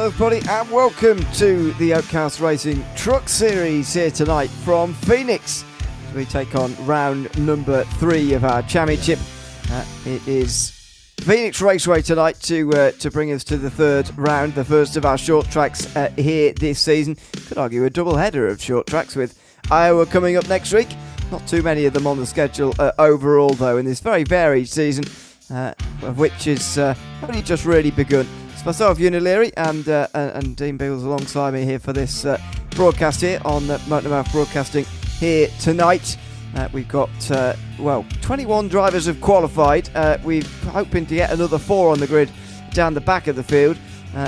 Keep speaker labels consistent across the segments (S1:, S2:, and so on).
S1: Hello everybody and welcome to the Oakhouse Racing Truck Series here tonight from Phoenix. We take on round number 3 of our championship. It is Phoenix Raceway tonight to bring us to the third round, the first of our short tracks here this season. Could argue a double header of short tracks with Iowa coming up next week. Not too many of them on the schedule overall though in this very varied season, of which is only just really begun. Myself, Ewan O'Leary, and Dean Beals alongside me here for this broadcast here on MotorMouth Broadcasting here tonight. We've got, 21 drivers have qualified. We're hoping to get another 4 on the grid down the back of the field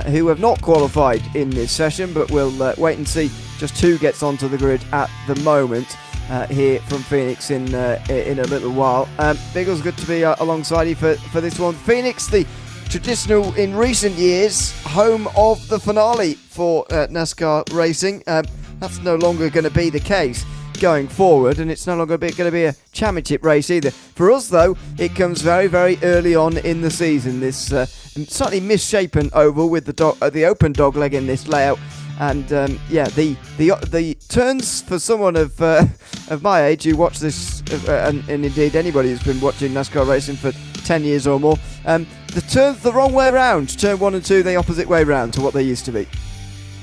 S1: who have not qualified in this session, but we'll wait and see. Just 2 gets onto the grid at the moment here from Phoenix in a little while. Beagles, good to be alongside you for this one. Phoenix, the traditional in recent years home of the finale for NASCAR racing. That's no longer going to be the case going forward, and it's no longer going to be a championship race either. For us though, it comes very, very early on in the season. This slightly misshapen oval with the open dogleg in this layout, and the turns for someone of my age who watch this, and indeed anybody who's been watching NASCAR racing for 10 years or more, the turns the wrong way round. Turn 1 and 2 the opposite way round to what they used to be.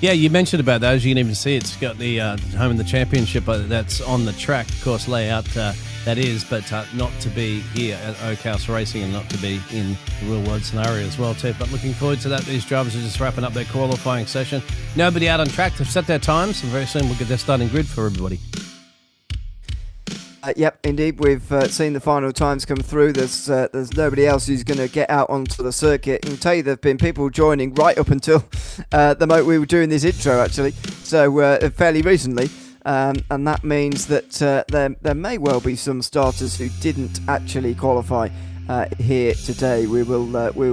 S1: Yeah,
S2: you mentioned about that. As you can even see, it's got the home in the championship that's on the track, of course, layout that is, but not to be here at Oakhouse Racing and not to be in the real world scenario as well too. But looking forward to that. These drivers are just wrapping up their qualifying session. Nobody out on track. They've set their times, and very soon we'll get their starting grid for everybody.
S1: Yep, indeed. We've seen the final times come through. There's nobody else who's going to get out onto the circuit. I can tell you there have been people joining right up until the moment we were doing this intro, actually. So fairly recently, and that means that there may well be some starters who didn't actually qualify here today. We will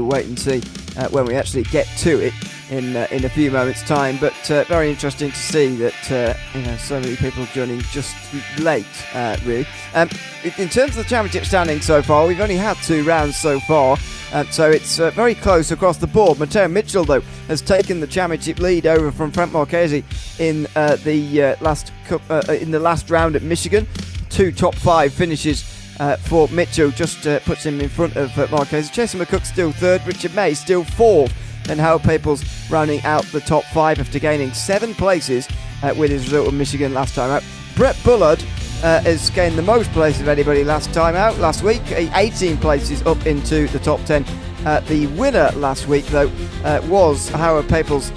S1: wait and see when we actually get to it in a few moments' time. But very interesting to see that so many people joining just late, really. In terms of the championship standing so far, we've only had 2 rounds so far, so it's very close across the board. Matteo Mitchell, though, has taken the championship lead over from Frank Marchese in the last round at Michigan. 2 top 5 finishes for Mitchell, just puts him in front of Marquez. Jason McCook still 3rd, Richard May still 4th, and Howard Paples rounding out the top 5 after gaining 7 places with his result of Michigan last time out. Brett Bullard has gained the most places of anybody last time out, last week, 18 places up into the top 10. The winner last week, though, was Howard Paples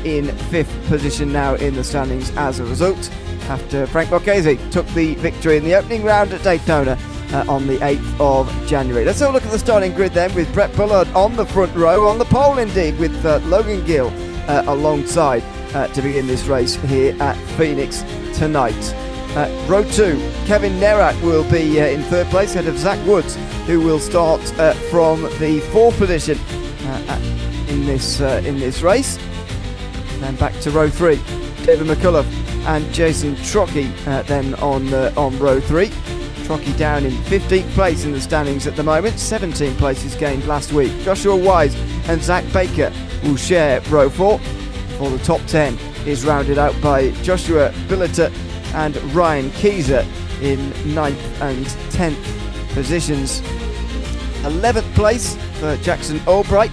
S1: in 5th position now in the standings as a result, after Frank Marchese took the victory in the opening round at Daytona on the 8th of January. Let's have a look at the starting grid then, with Brett Bullard on the front row, on the pole indeed, with Logan Gill alongside to begin this race here at Phoenix tonight. Row 2, Kevin Nerak will be in 3rd place, ahead of Zach Woods, who will start from the 4th position in this race. Then back to row 3, David McCullough and Jason Trocchi then on row 3. Trocchi down in 15th place in the standings at the moment, 17 places gained last week. Joshua Wise and Zach Baker will share row 4, for the top 10 is rounded out by Joshua Billiter and Ryan Keyser in 9th and 10th positions. 11th place for Jackson Albright,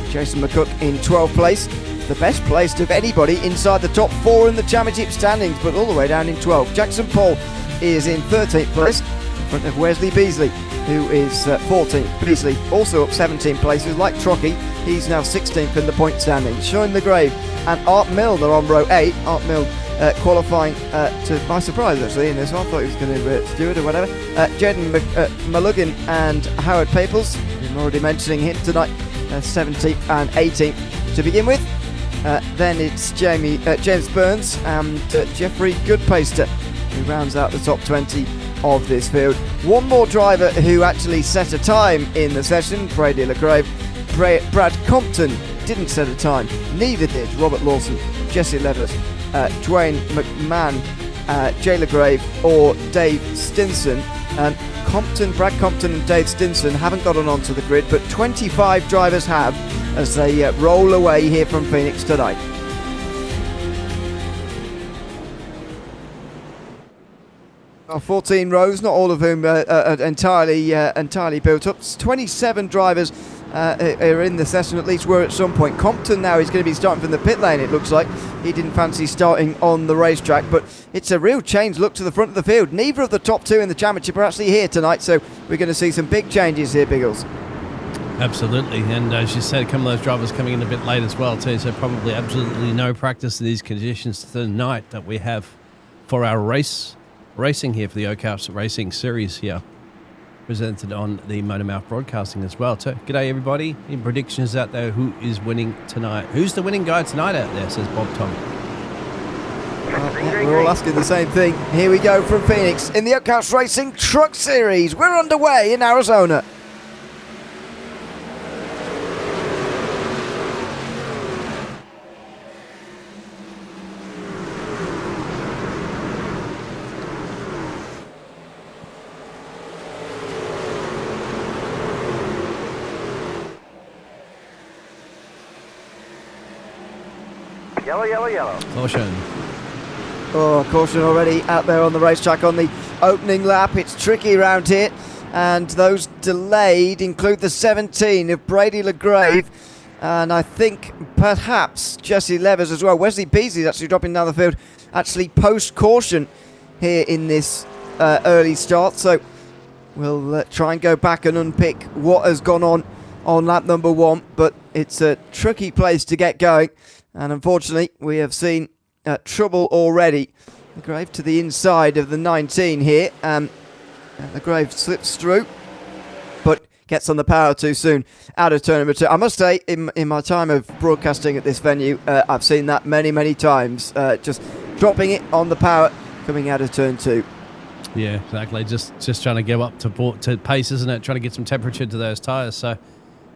S1: Jason McCook in 12th place, the best placed of anybody inside the top 4 in the championship standings, but all the way down in 12th. Jackson Paul is in 13th place, in front of Wesley Beasley, who is 14th. Beasley also up 17 places, like Trocchi. He's now 16th in the point standing. Sean LeGrave and Art Milner on row 8. Art Milner qualifying to my surprise actually in this one. I thought he was going to steward or whatever. Jaden Mulligan and Howard Paples, I'm already mentioning him tonight, 17th and 18th to begin with. Then it's James Burns and Jeffrey Goodpaster, who rounds out the top 20 of this field. One more driver who actually set a time in the session, Brady LeGrave. Brad Compton didn't set a time, neither did Robert Lawson, Jesse Levis, Dwayne McMahon, Jay LeGrave or Dave Stinson. Brad Compton and Dave Stinson haven't gotten onto the grid, but 25 drivers have, as they roll away here from Phoenix tonight. Well, 14 rows, not all of whom are entirely built up. 27 drivers are in the session, at least were at some point. Compton now is going to be starting from the pit lane, it looks like. He didn't fancy starting on the racetrack, but it's a real change. Look to the front of the field. Neither of the top two in the championship are actually here tonight, so we're going to see some big changes here, Biggles.
S2: Absolutely, and as you said, a couple of those drivers coming in a bit late as well too, so probably absolutely no practice in these conditions tonight that we have for our racing here for the Oakhouse Racing Series here, presented on the MotorMouth Broadcasting as well. So, g'day everybody. Any predictions out there? Who is winning tonight? Who's the winning guy tonight out there, says Bob Tom.
S1: We're all asking the same thing. Here we go from Phoenix in the Oakhouse Racing Truck Series. We're underway in Arizona.
S3: Yellow, yellow, yellow.
S2: Caution.
S1: Oh, caution already out there on the racetrack on the opening lap. It's tricky around here. And those delayed include the 17 of Brady LeGrave. And I think perhaps Jesse Levers as well. Wesley Beasley's actually dropping down the field. Actually post-caution here in this early start. So we'll try and go back and unpick what has gone on lap number 1. But it's a tricky place to get going. And unfortunately, we have seen trouble already. LeGrave to the inside of the 19 here. LeGrave slips through, but gets on the power too soon. Out of turn number 2. I must say, in my time of broadcasting at this venue, I've seen that many, many times. Just dropping it on the power, coming out of turn 2.
S2: Yeah, exactly. Just trying to get up to pace, isn't it? Trying to get some temperature to those tyres. So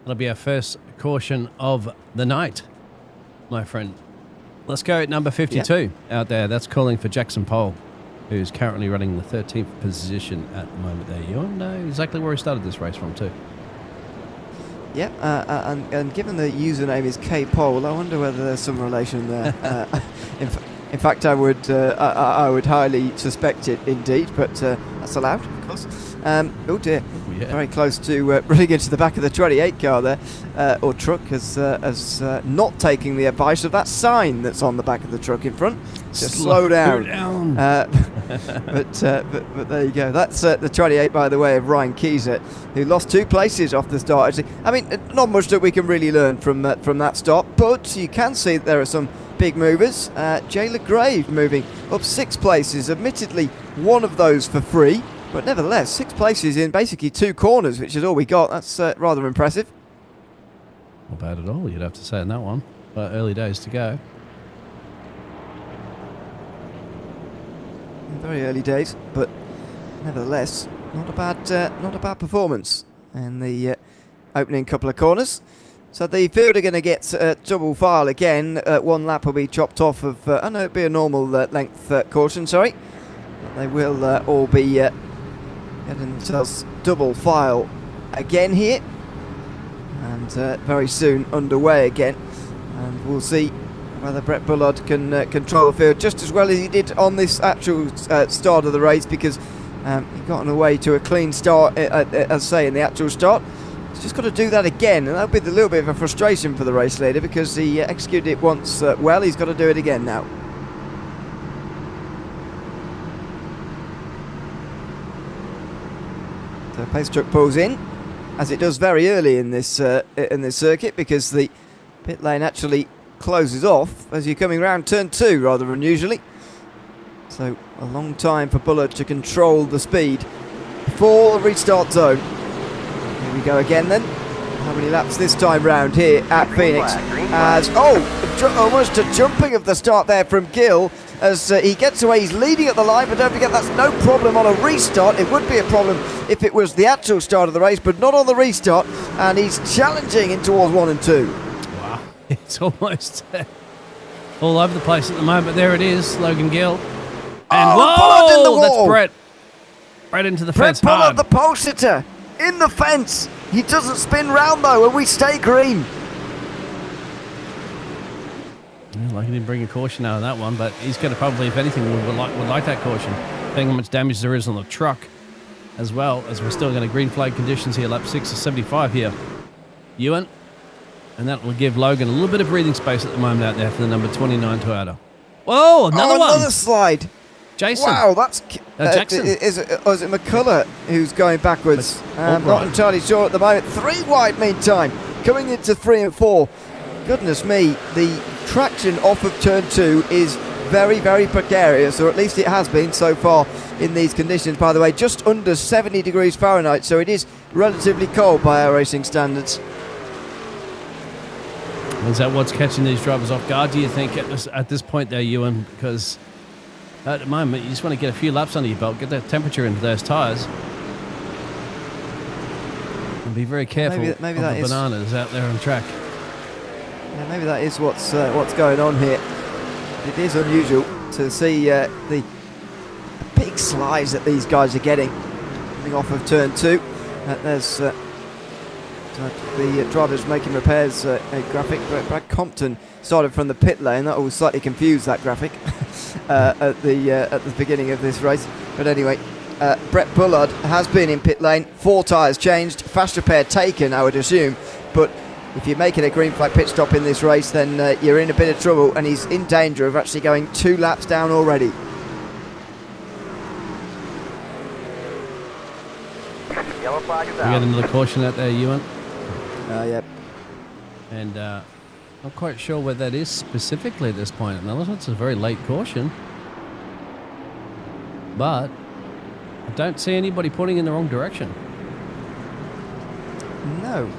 S2: that'll be our first caution of the night, my friend. Let's go at number 52 out there. That's calling for Jackson Pole, who's currently running the 13th position at the moment there. You know exactly where he started this race from too.
S1: Yeah, and given the username is K Pole, I wonder whether there's some relation there. In fact, I would highly suspect it indeed, but that's allowed, of course. Oh dear, very close to running into the back of the 28 car there, or truck, as not taking the advice of that sign that's on the back of the truck in front. Just slow down. But there you go. That's the 28, by the way, of Ryan Keyser, who lost 2 places off the start. Actually, I mean, not much that we can really learn from that start, but you can see that there are some big movers. Jay LeGrave moving up 6 places, admittedly one of those for free. But nevertheless, 6 places in basically 2 corners, which is all we got. That's rather impressive.
S2: Not bad at all, you'd have to say in that one. But early days to go.
S1: Very early days, but nevertheless, not a bad performance in the opening couple of corners. So the field are going to get double file again. 1 lap will be chopped off of. It'll be a normal length caution. Sorry, but they will all be getting themselves double file again here, and very soon underway again. And we'll see whether Brett Bullard can control the field just as well as he did on this actual start of the race, because he got away to a clean start, as I say, in the actual start. He's just got to do that again, and that'll be a little bit of a frustration for the race leader, because he executed it once well. He's got to do it again now. So pace truck pulls in, as it does very early in this circuit, because the pit lane actually closes off as you're coming around turn 2, rather unusually. So a long time for Bullard to control the speed before the restart zone. Here we go again then. How many laps this time round here at Phoenix? As almost a jumping of the start there from Gill as he gets away. He's leading at the line, but don't forget that's no problem on a restart. It would be a problem if it was the actual start of the race, but not on the restart. And he's challenging in towards 1 and 2. Wow,
S2: it's almost all over the place at the moment. There it is, Logan Gill. And
S1: Bullard in the wall.
S2: That's Brett. Right into the fence.
S1: Brett Bullard, the pole sitter, in the fence. He doesn't spin round though, and we stay green.
S2: Like he didn't bring a caution out of that one, but he's going to probably, if anything, would like that caution. Depending on how much damage there is on the truck, as well as we're still going to green flag conditions here, lap 6 of 75 here. Ewan, and that will give Logan a little bit of breathing space at the moment out there for the number 29 Toyota. Whoa, another one!
S1: Another slide.
S2: Jason.
S1: Wow, that's
S2: Jackson.
S1: Is it McCullough who's going backwards? Not
S2: right.
S1: entirely sure at the moment. 3 wide meantime, coming into 3 and 4. Goodness me, the traction off of turn 2 is very, very precarious, or at least it has been so far in these conditions. By the way, just under 70 degrees Fahrenheit, so it is relatively cold by our racing standards.
S2: Is that what's catching these drivers off guard, do you think, at this point there, Ewan? Because at the moment, you just want to get a few laps under your belt, get that temperature into those tyres. And be very careful
S1: maybe
S2: of
S1: that
S2: the
S1: is,
S2: bananas out there on track.
S1: Yeah, maybe that is what's going on here. It is unusual to see the big slides that these guys are getting coming off of turn 2. There's the drivers making repairs a graphic. Brad Compton started from the pit lane. That will slightly confuse that graphic at the beginning of this race. But anyway, Brett Bullard has been in pit lane. 4 tyres changed, fast repair taken, I would assume. But if you're making a green flag pit stop in this race, then you're in a bit of trouble, and he's in danger of actually going 2 laps down already.
S3: Yellow flag is
S2: We got
S3: out.
S2: another caution out there, Ewan.
S1: Yep.
S2: And not quite sure where that is specifically at this point. Another one's a very late caution. But I don't see anybody pointing in the wrong direction.
S1: No.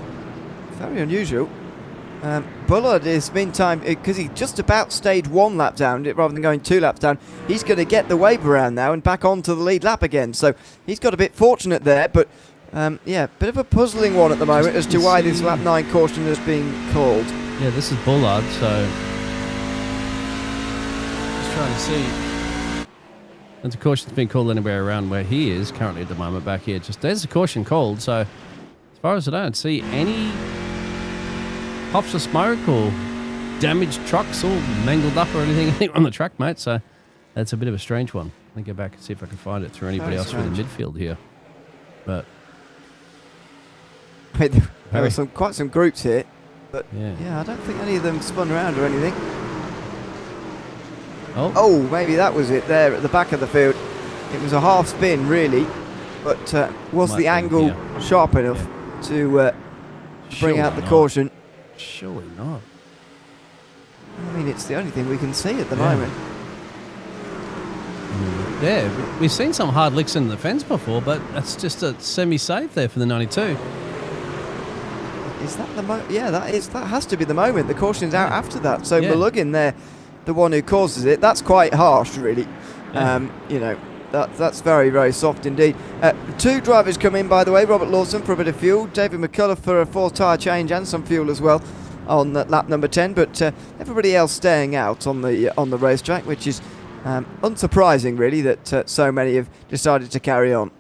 S1: Very unusual. Bullard is meantime, because he just about stayed 1 lap down rather than going 2 laps down, he's going to get the wave around now and back onto the lead lap again. So he's got a bit fortunate there, but yeah, bit of a puzzling one at the moment as to why this lap 9 caution has been called.
S2: Yeah, this is Bullard, so just trying to see. There's a caution's been called anywhere around where he is currently at the moment back here. Just there's a caution called, so as far as I don't see any puffs of smoke or damaged trucks all mangled up or anything on the track, mate. So that's a bit of a strange one. Let me go back and see if I can find it through anybody else through the midfield here. But
S1: There are quite some groups here, but
S2: yeah,
S1: I don't think any of them spun around or anything.
S2: Oh,
S1: Maybe that was it there at the back of the field. It was a half spin, really, but was
S2: Might
S1: the
S2: be,
S1: angle
S2: yeah.
S1: sharp enough to bring out the caution?
S2: Surely not.
S1: I mean, it's the only thing we can see at the moment.
S2: Yeah, we've seen some hard licks in the fence before, but that's just a semi-safe there for the 92.
S1: Is that the moment? Yeah, that has to be the moment. The caution's out after that. So
S2: Yeah.
S1: Mulligan there, the one who causes it. That's quite harsh, really.
S2: Yeah.
S1: You know, that's very, very soft indeed. 2 drivers come in, by the way. Robert Lawson for a bit of fuel. David McCullough for a 4 tyre change and some fuel as well on lap number 10. But everybody else staying out on the racetrack, which is unsurprising, really, that so many have decided to carry on.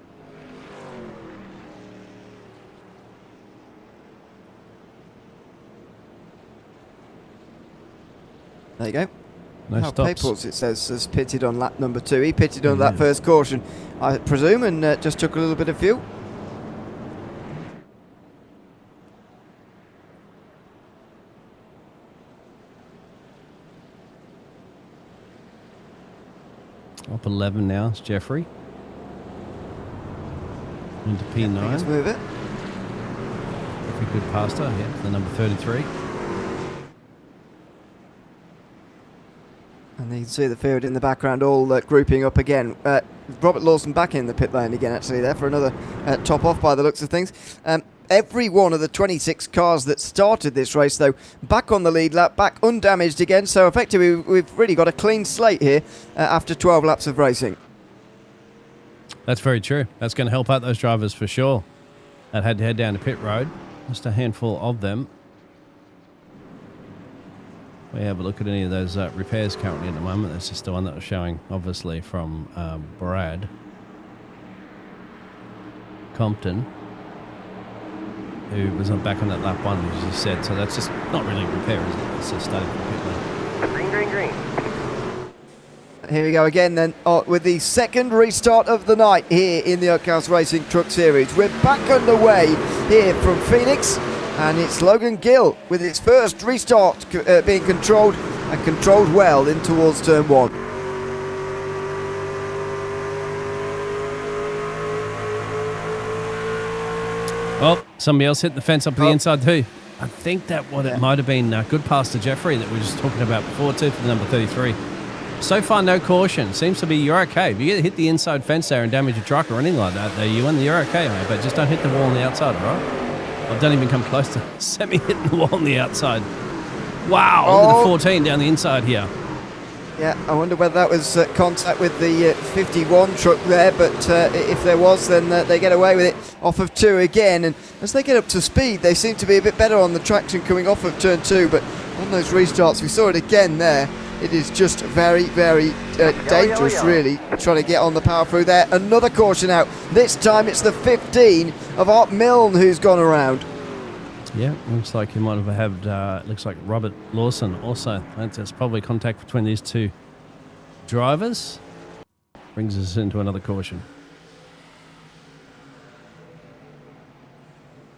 S1: There you go.
S2: No
S1: Hal
S2: stops.
S1: Paples, it says, has pitted on lap number 2. He pitted on that first caution, I presume, and just took a little bit of fuel.
S2: Up 11 now, it's Jeffrey. Into P9.
S1: Let's move it.
S2: Jeffrey good past her, yeah, the number 33.
S1: And you can see the field in the background all grouping up again. Robert Lawson back in the pit lane again, actually, there for another top off by the looks of things. Every one of the 26 cars that started this race, though, back on the lead lap, back undamaged again. So effectively, we've really got a clean slate here after 12 laps of racing.
S2: That's very true. That's going to help out those drivers for sure that had to head down to pit road. Just a handful of them. We have a look at any of those repairs currently at the moment. That's just the one that was showing, obviously, from Brad Compton, who was back on that lap 1, as you said. So that's just not really a repair, is it? It's just starting from pit lane.
S3: Green, green, green.
S1: Here we go again then with the second restart of the night here in the Oakhouse Racing Truck Series. We're back underway here from Phoenix, and it's Logan Gill with his first restart being controlled, and controlled well in towards turn 1.
S2: Well, somebody else hit the fence up to the inside too. I think that it might have been good pass to Jeffrey that we were just talking about before too for the number 33. So far, no caution. Seems to be you're okay. If you hit the inside fence there and damage a truck or anything like that, you're okay, mate. But just don't hit the wall on the outside, right? Or don't even come close to Semi hitting the wall on the outside. Wow, look at the 14 down the inside here.
S1: Yeah, I wonder whether that was contact with the 51 truck there, but if there was, then they get away with it off of 2 again. And as they get up to speed, they seem to be a bit better on the traction coming off of turn 2, but on those restarts, we saw it again there. It is just very, very dangerous, really, trying to get on the power through there. Another caution out. This time it's the 15 of Art Milne who's gone around.
S2: Yeah, looks like he might have had, looks like Robert Lawson also. That's probably contact between these two drivers. Brings us into another caution.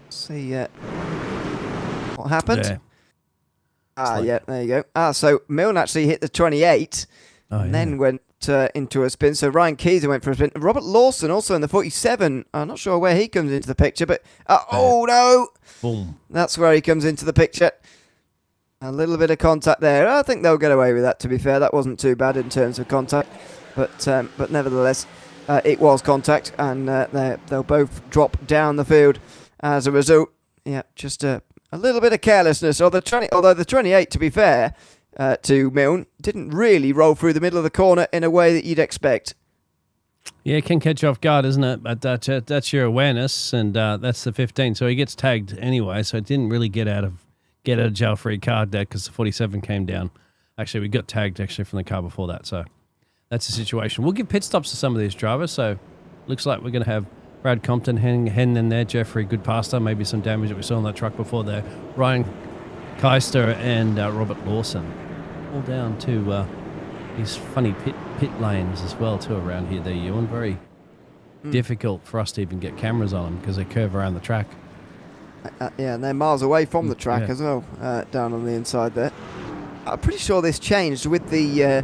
S1: See what happened?
S2: Yeah.
S1: Yeah, there you go. So Milne actually hit the 28 and then went into a spin. So Ryan Keyser went for a spin. Robert Lawson also in the 47. I'm not sure where he comes into the picture, but oh no!
S2: Boom.
S1: That's where he comes into the picture. A little bit of contact there. I think they'll get away with that, to be fair. That wasn't too bad in terms of contact. But nevertheless, it was contact, and they'll both drop down the field as a result. Yeah, just a little bit of carelessness. Although the 28, to be fair, to Milne, didn't really roll through the middle of the corner in a way that you'd expect.
S2: Yeah, it can catch you off guard, isn't it? But that's your awareness, and that's the 15. So he gets tagged anyway, so it didn't really get out of jail free card there because the 47 came down. Actually, we got tagged from the car before that, so that's the situation. We'll give pit stops to some of these drivers, so looks like we're going to have Brad Compton heading in there, Jeffrey Goodpaster, maybe some damage that we saw on that truck before there. Ryan Keister and Robert Lawson all down to these funny pit lanes as well too around here. They're Ewan. Very difficult for us to even get cameras on them because they curve around the track.
S1: Yeah, and they're miles away from the track as well, down on the inside there. I'm pretty sure this changed with the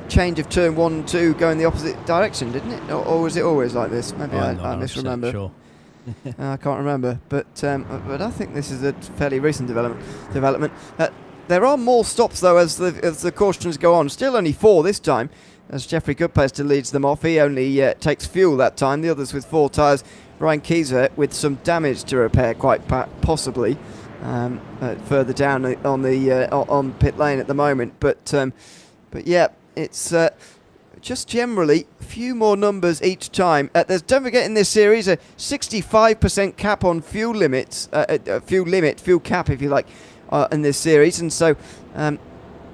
S1: change of turn 1 and 2 going the opposite direction, didn't it? Or was it always like this? Maybe I misremember.
S2: Sure.
S1: I can't remember, but I think this is a fairly recent development. There are more stops though as the cautions go on. Still only 4 this time, as Jeffrey Goodpaster leads them off. He only takes fuel that time. The others with 4 tyres. Ryan Keyser with some damage to repair, quite possibly, further down on pit lane at the moment. But yeah, it's just generally a few more numbers each time. Don't forget in this series a 65% cap on fuel limits, fuel cap if you like, in this series, and so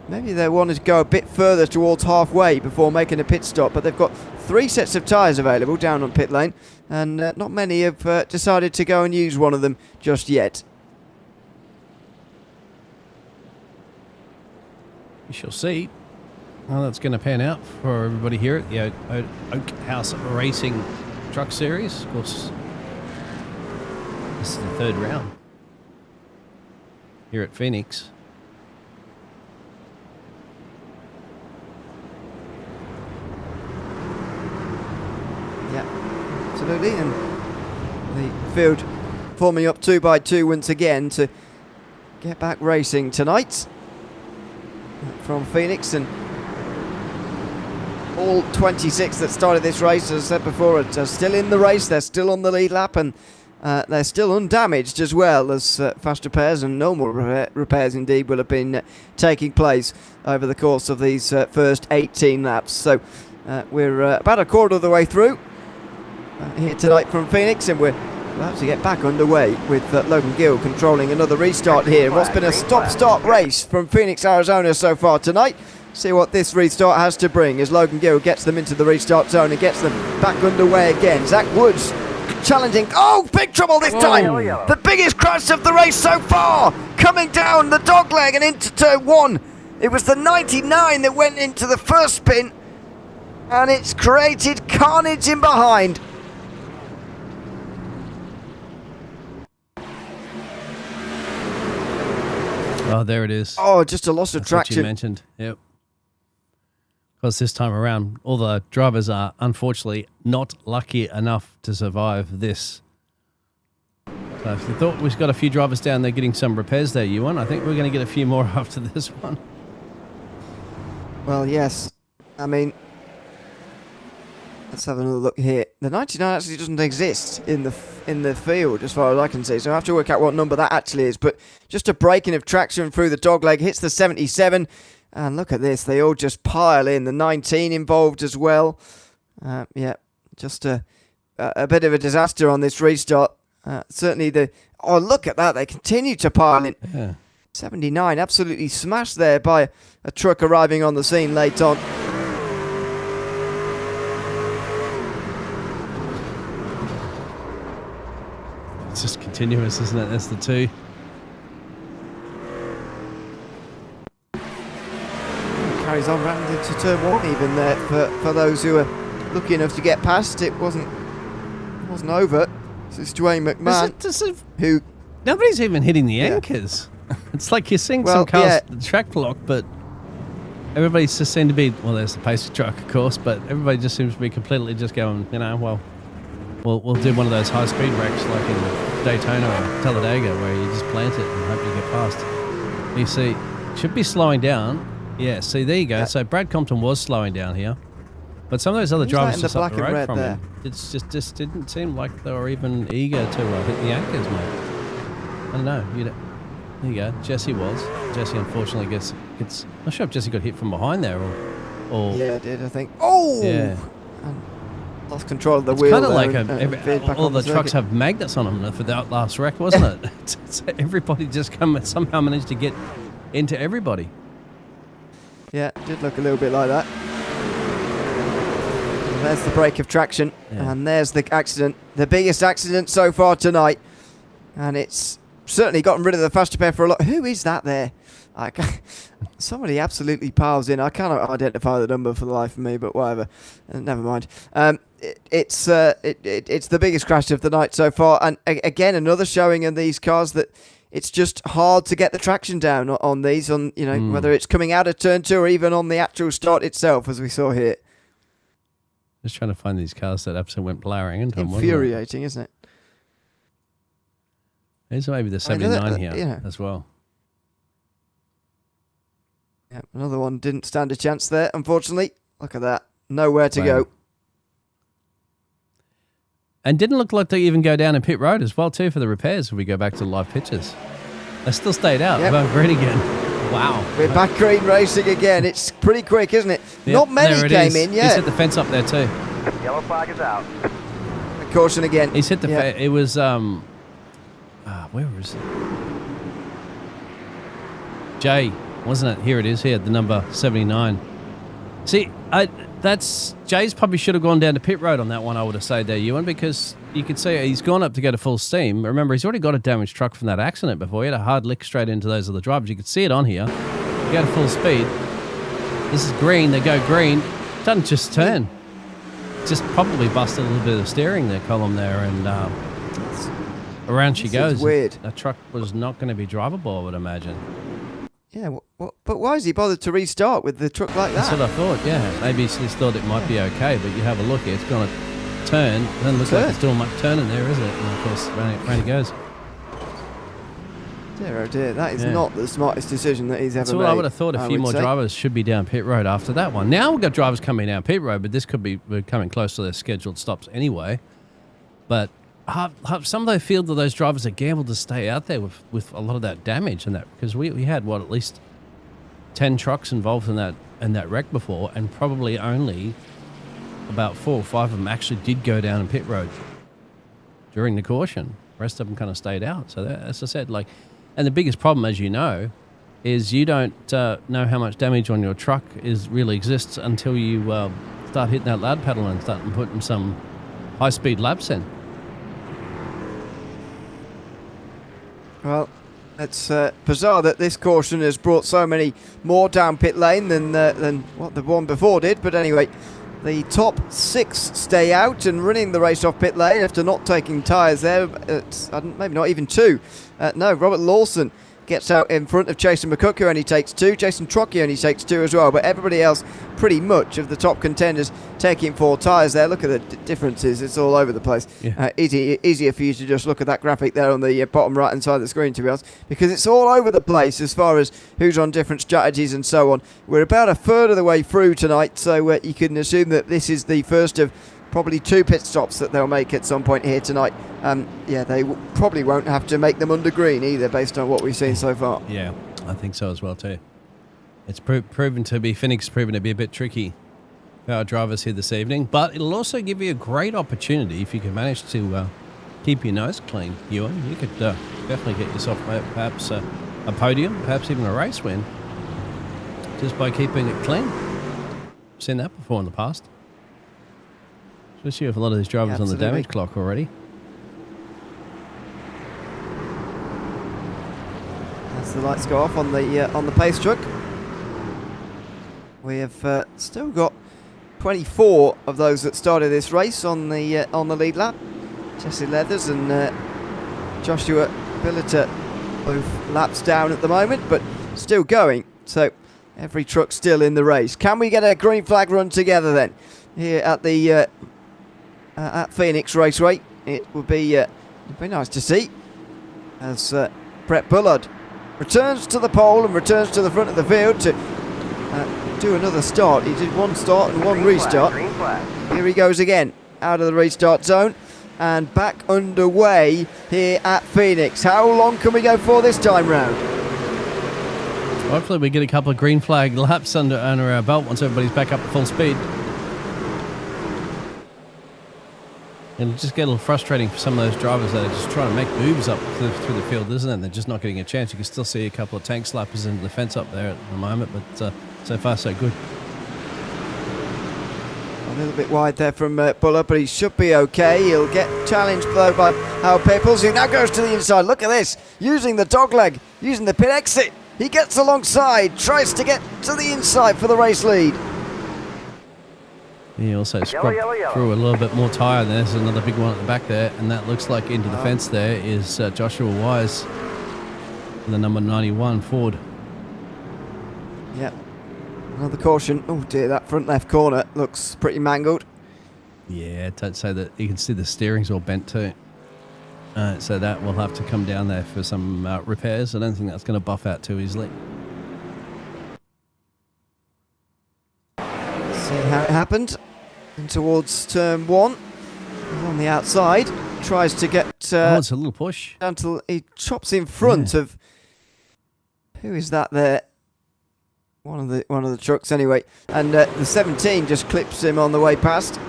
S1: maybe they wanted to go a bit further towards halfway before making a pit stop. But they've got 3 sets of tyres available down on pit lane, and not many have decided to go and use one of them just yet.
S2: We shall see how that's going to pan out for everybody here at the Oakhouse Racing Truck Series. Of course, this is the 3rd round here at Phoenix.
S1: Yeah, absolutely. And the field forming up 2 by 2 once again to get back racing tonight from Phoenix. And all 26 that started this race, as I said before, are still in the race. They're still on the lead lap, and they're still undamaged as well, as fast repairs and normal repairs indeed will have been taking place over the course of these first 18 laps. So we're about a quarter of the way through here tonight from Phoenix, and we're about to get back underway with Logan Gill controlling another restart here in what's been a stop-start race from Phoenix, Arizona so far tonight. See what this restart has to bring as Logan Gill gets them into the restart zone and gets them back underway again. Zach Woods challenging. Oh, big trouble this time. The biggest crash of the race so far. Coming down the dogleg and into turn 1. It was the 99 that went into the first spin. And it's created carnage in behind.
S2: Oh, there it is.
S1: Oh, just a loss of
S2: That's
S1: traction.
S2: what you mentioned. Yep. Because this time around, all the drivers are unfortunately not lucky enough to survive this. So if you thought we've got a few drivers down there getting some repairs there, Ewan, I think we're going to get a few more after this one.
S1: Well, yes. I mean, let's have another look here. The 99 actually doesn't exist in the field as far as I can see, so I have to work out what number that actually is. But just a breaking of traction through the dogleg, hits the 77, and look at this, they all just pile in. The 19 involved as well. Yeah, just a bit of a disaster on this restart. Certainly oh, look at that, they continue to pile in.
S2: Yeah.
S1: 79 absolutely smashed there by a truck arriving on the scene late on.
S2: It's just continuous, isn't it? That's the two.
S1: Carries on round into turn 1 even there for those who are lucky enough to get past. It wasn't over. This is Dwayne McMahon, who...
S2: Nobody's even hitting the anchors. It's like you're seeing some cars the track block, but everybody just seemed to be... Well, there's the pacer truck, of course, but everybody just seems to be completely just going, you know, well... We'll do one of those high-speed wrecks like in Daytona or Talladega where you just plant it and hope you get past. You see, should be slowing down. Yeah, see, there you go. So Brad Compton was slowing down here. But some of those other drivers just up the road from him, it's just didn't seem like they were even eager to hit the anchors, mate. I don't know. There you go. Jesse was. Jesse unfortunately gets... I'm not sure if Jesse got hit from behind there or...
S1: Yeah, it did, I think. Oh!
S2: Yeah.
S1: Lost control of the wheel.
S2: Kind of like all the trucks have magnets on them for that last wreck, wasn't it? So everybody just somehow managed to get into everybody.
S1: Yeah, it did look a little bit like that. And there's the break of traction, and there's the accident. The biggest accident so far tonight. And it's certainly gotten rid of the faster pair for a lot. Who is that there? Somebody absolutely piles in. I cannot identify the number for the life of me, but whatever. Never mind. It's the biggest crash of the night so far, and again another showing in these cars that it's just hard to get the traction down on these. Whether it's coming out of turn 2 or even on the actual start itself, as we saw here.
S2: Just trying to find these cars that absolutely went blaring into them.
S1: Infuriating, isn't it?
S2: There's maybe the 79 here as well.
S1: Yeah, another one didn't stand a chance there, unfortunately. Look at that. Nowhere to go.
S2: And didn't look like they even go down in pit road as well, too, for the repairs if we go back to the live pictures. They still stayed out. Yep. Going green again. Wow.
S1: We're back green racing again. It's pretty quick, isn't it? Yep. Not many came in yet.
S2: He's hit the fence up there, too.
S3: Yellow flag is out.
S1: A caution again.
S2: He's hit the fence. It was, where was it? Jay, wasn't it? Here it is, here, the number 79. See, Jay's probably should have gone down to pit road on that one, I would have said there, Ewan, because you could see he's gone up to go to full steam. Remember, he's already got a damaged truck from that accident before. He had a hard lick straight into those other drivers. You could see it on here. You go to full speed. This is green. They go green. Doesn't just turn. Just probably busted a little bit of the steering column there, and around she goes.
S1: Weird.
S2: That truck was not going to be drivable, I would imagine.
S1: Yeah, but why has he bothered to restart with the truck like that?
S2: That's what I thought, yeah. Maybe he just thought it might be okay, but you have a look here. It's going to turn. It doesn't look like there's still much turning there, is it? And of course, round he goes.
S1: Dear, oh dear. That is not the smartest decision that he's ever made.
S2: That's what I would have thought. A few more drivers should be down pit road after that one. Now we've got drivers coming down pit road, but this could be we're coming close to their scheduled stops anyway. But some of those field of those drivers are gambled to stay out there with a lot of that damage and that, because we had at least 10 trucks involved in that wreck before, and probably only about 4 or 5 of them actually did go down in pit road during the caution. The rest of them kind of stayed out. So that, as I said, and the biggest problem, as you know, is you don't know how much damage on your truck really exists until you start hitting that loud pedal and start putting some high-speed laps in.
S1: Well, it's bizarre that this caution has brought so many more down pit lane than what the one before did. But anyway, the top 6 stay out and running the race off pit lane after not taking tyres there. Maybe not even 2. No, Robert Lawson gets out in front of Jason McCook, who only takes 2. Jason Trocchi only takes 2 as well. But everybody else, pretty much of the top contenders, taking 4 tyres there. Look at the differences. It's all over the place.
S2: Yeah.
S1: Easier for you to just look at that graphic there on the bottom right hand side of the screen, to be honest, because it's all over the place as far as who's on different strategies and so on. We're about a third of the way through tonight, so you can assume that this is the first of probably 2 pit stops that they'll make at some point here tonight. They probably won't have to make them under green either, based on what we've seen so far.
S2: Yeah, I think so as well too. It's proven to be a bit tricky for our drivers here this evening, but it'll also give you a great opportunity if you can manage to keep your nose clean, Ewan. You could definitely get yourself perhaps a podium, perhaps even a race win, just by keeping it clean. I've seen that before in the past. Especially with a lot of these drivers on the damage clock already.
S1: As the lights go off on the pace truck, we have still got 24 of those that started this race on the lead lap. Jesse Leathers and Joshua Billiter both laps down at the moment, but still going. So every truck still in the race. Can we get a green flag run together then here at the at Phoenix Raceway? It would be nice to see as Brett Bullard returns to the pole and returns to the front of the field to do another start. He did 1 start and 1 restart.
S3: Green flag.
S1: Here he goes again, out of the restart zone and back underway here at Phoenix. How long can we go for this time round?
S2: Hopefully we get a couple of green flag laps under our belt once everybody's back up at full speed. It'll just get a little frustrating for some of those drivers that are just trying to make moves up through the field, isn't it? They're just not getting a chance. You can still see a couple of tank slappers into the fence up there at the moment, but so far so good.
S1: A little bit wide there from Bullard, but he should be okay. He'll get challenged though by Howard Peoples, who now goes to the inside. Look at this, using the dogleg, using the pit exit. He gets alongside, tries to get to the inside for the race lead.
S2: He also scrubbed through a little bit more tyre. There's another big one at the back there, and that looks like into the fence there is Joshua Wise, the number 91 Ford.
S1: Yep. Another caution. Oh dear, that front left corner looks pretty mangled.
S2: Yeah, don't say that. You can see the steering's all bent too. So that will have to come down there for some repairs. I don't think that's going to buff out too easily.
S1: See how it happened. And towards turn 1. He's on the outside. Tries to get
S2: It's a little push.
S1: down till he chops in front of. Who is that there? One of the trucks anyway. And the 17 just clips him on the way past.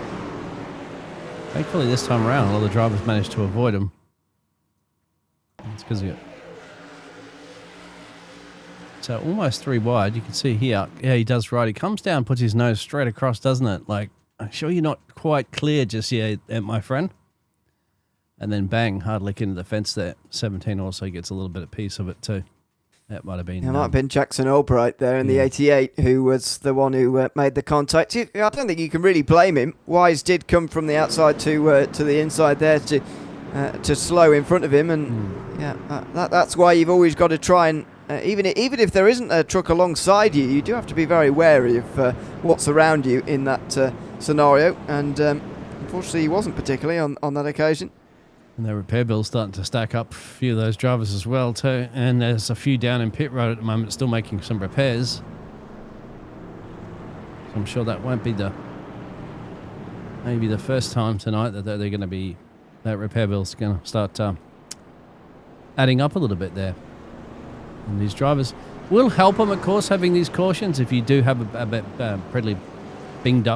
S2: Thankfully this time around, a lot of the drivers managed to avoid him. It's because he so almost 3 wide. You can see here. Yeah, he does right. He comes down, puts his nose straight across, doesn't it? Like, I'm sure you're not quite clear just yet, my friend. And then bang, hard lick into the fence there. 17 also gets a little bit of piece of it too. That might have been.
S1: It might have been Jackson Albright there in the 88 who was the one who made the contact. I don't think you can really blame him. Wise did come from the outside to the inside there to slow in front of him, and that's why you've always got to try and even if there isn't a truck alongside you, you do have to be very wary of what's around you in that scenario. And unfortunately, he wasn't particularly on that occasion.
S2: And their repair bill's starting to stack up. A few of those drivers as well too. And there's a few down in pit road at the moment still making some repairs. So I'm sure that won't be maybe the first time tonight that they're going to be, that repair bill's going to start adding up a little bit there. And these drivers will help them, of course, having these cautions. If you do have a bit pretty dinged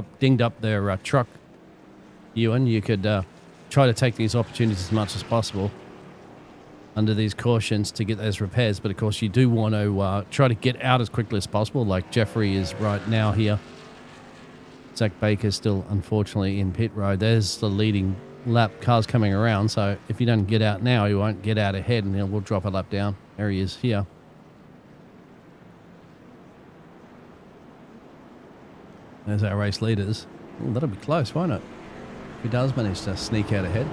S2: up their truck, Ewan, you could try to take these opportunities as much as possible under these cautions to get those repairs. But of course, you do want to try to get out as quickly as possible, like Jeffrey is right now here. Zach Baker's still, unfortunately, in pit road. There's the leading lap cars coming around. So if you don't get out now, you won't get out ahead, and then we'll drop a lap down. There he is here. There's our race leaders. Ooh, that'll be close, won't it? If he does manage to sneak out ahead.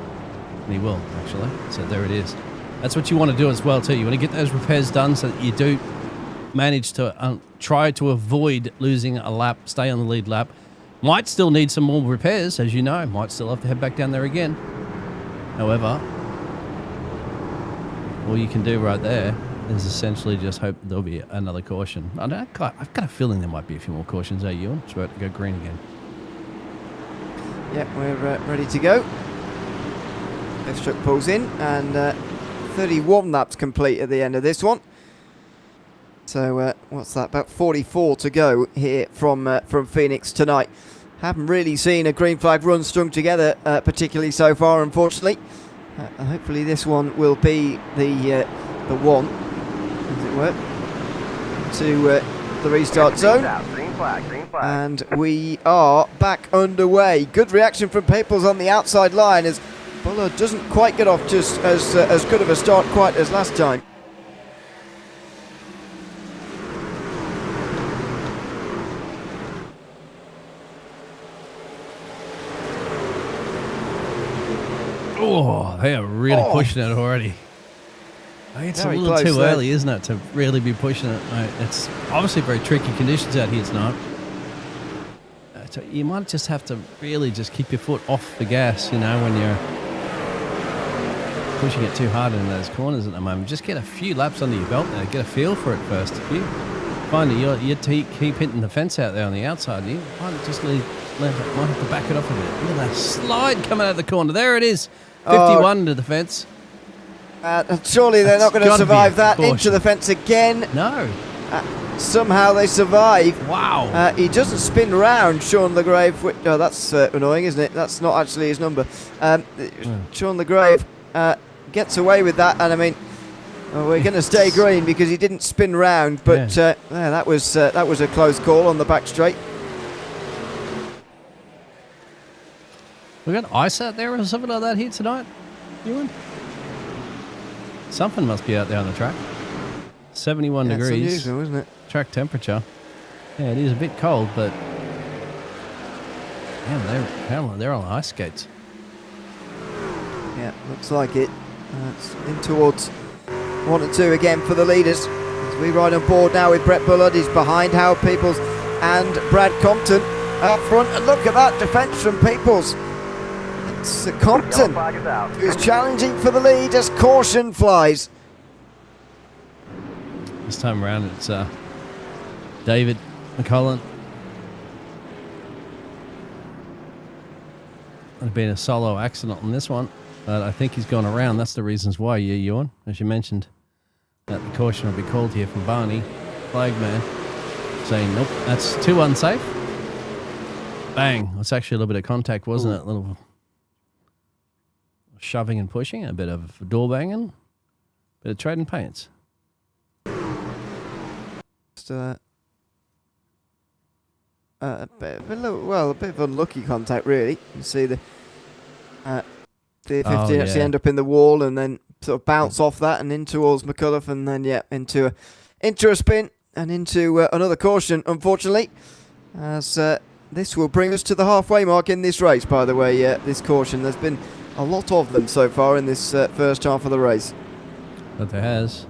S2: And he will, actually. So there it is. That's what you want to do as well, too. You want to get those repairs done so that you do manage to try to avoid losing a lap, stay on the lead lap. Might still need some more repairs, as you know. Might still have to head back down there again. However, all you can do right there is essentially just hope there'll be another caution. I've got a feeling there might be a few more cautions, Ewan? It's about to go green again.
S1: Yep, we're ready to go. This truck pulls in, and 31 laps complete at the end of this one. So what's that? About 44 to go here from Phoenix tonight. Haven't really seen a green flag run strung together particularly so far, unfortunately. Hopefully this one will be the one, as it were, to the restart zone.
S3: Green flag, green flag.
S1: And we are back underway. Good reaction from Peoples on the outside line, as Bullard doesn't quite get off just as good of a start quite as last time.
S2: Oh, they are really pushing it already. It's
S1: Very
S2: a little
S1: close
S2: too
S1: there.
S2: early, isn't it, to really be pushing it? It's obviously very tricky conditions out here tonight. So you might just have to really just keep your foot off the gas, you know, when you're pushing it too hard in those corners at the moment. Just get a few laps under your belt there, get a feel for it first. If you find that you keep hitting the fence out there on the outside, you might just might have to back it off a bit. Look at that slide coming out of the corner. There it is. 51 to the fence.
S1: Surely they're not going to
S2: gotta be
S1: survive
S2: a
S1: that.
S2: caution.
S1: Into the fence again.
S2: No.
S1: Somehow they survive.
S2: Wow.
S1: He doesn't spin round, Sean LeGrave. Oh, that's annoying, isn't it? That's not actually his number. Sean LeGrave gets away with that, and I mean, we're going to stay green because he didn't spin round. But that was a close call on the back straight.
S2: We got ice out there or something like that here tonight, Ewan? Something must be out there on the track. 71
S1: That's
S2: degrees.
S1: unusual, isn't it?
S2: Track temperature. Yeah, it is a bit cold, but damn, they're on ice skates.
S1: Yeah, looks like it. It's in towards 1 and 2 again for the leaders. As we ride on board now with Brett Bullard. He's behind Howard Peoples and Brad Compton up front. And look at that defence from Peoples. It's Compton
S3: Yellow flag is out.
S1: who's challenging for the lead as caution flies.
S2: This time around, it's David McCullen. There's been a solo accident on this one, but I think he's gone around. That's the reasons why, Ewan, as you mentioned, that the caution will be called here from Barney, flagman, saying, nope, that's too unsafe. Bang. It's actually a little bit of contact, wasn't it? A little shoving and pushing, a bit of door banging, a bit of trading paints.
S1: Just a bit of unlucky contact, really. You see the 15 actually end up in the wall and then sort of bounce off that and in towards McCullough, and then into a spin and into another caution, unfortunately. As this will bring us to the halfway mark in this race, by the way. This caution, there's been a lot of them so far in this first half of the race.
S2: But there has.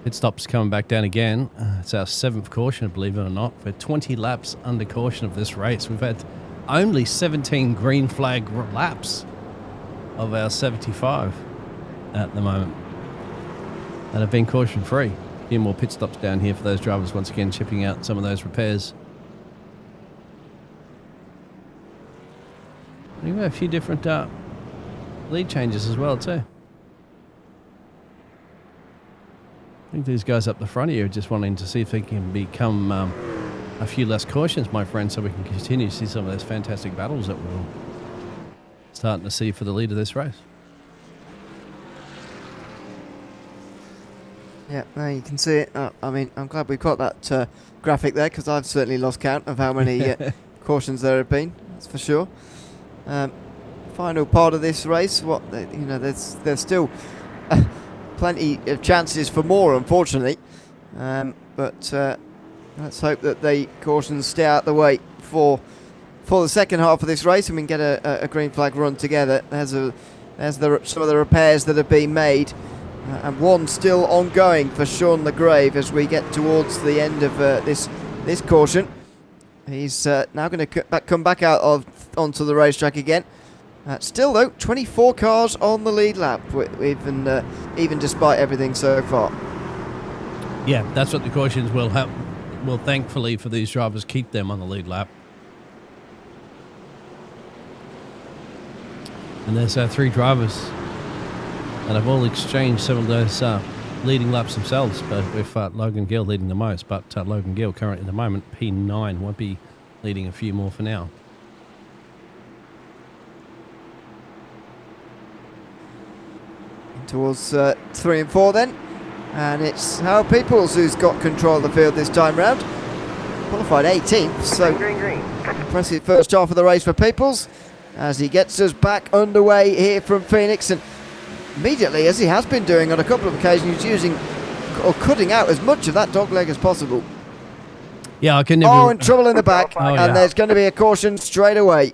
S2: Pit stop's coming back down again. It's our 7th caution, believe it or not. We're 20 laps under caution of this race. We've had only 17 green flag laps of our 75 at the moment that have been caution free. A few more pit stops down here for those drivers, once again chipping out some of those repairs. We've got a few different lead changes as well too. I think these guys up the front here are just wanting to see if they can become a few less cautions, my friend, so we can continue to see some of those fantastic battles that we're starting to see for the lead of this race.
S1: Yeah, there you can see it. I mean, I'm glad we've got that graphic there, because I've certainly lost count of how many cautions there have been, that's for sure. final part of this race. There's still plenty of chances for more, unfortunately. But let's hope that the cautions stay out the way for the second half of this race, and we can get a green flag run together. There's some of the repairs that have been made, and one still ongoing for Sean LeGrave as we get towards the end of this caution. He's now going to come back out onto the racetrack again. Still though, 24 cars on the lead lap, even despite everything so far.
S2: Yeah, that's what the cautions will help. Will thankfully for these drivers keep them on the lead lap. And there's 3 drivers that have all exchanged some of those leading laps themselves, but with Logan Gill leading the most. But Logan Gill currently at the moment, P9, won't be leading a few more for now.
S1: Towards 3 and 4 then. And it's Hal Peoples who's got control of the field this time round. Qualified 18th, so
S3: Green.
S1: impressive first half of the race for Peoples as he gets us back underway here from Phoenix, and immediately, as he has been doing on a couple of occasions, he's using or cutting out as much of that dog leg as possible.
S2: Yeah, I can never...
S1: Oh, and trouble in the back,
S2: yeah.
S1: and there's going to be a caution straight away.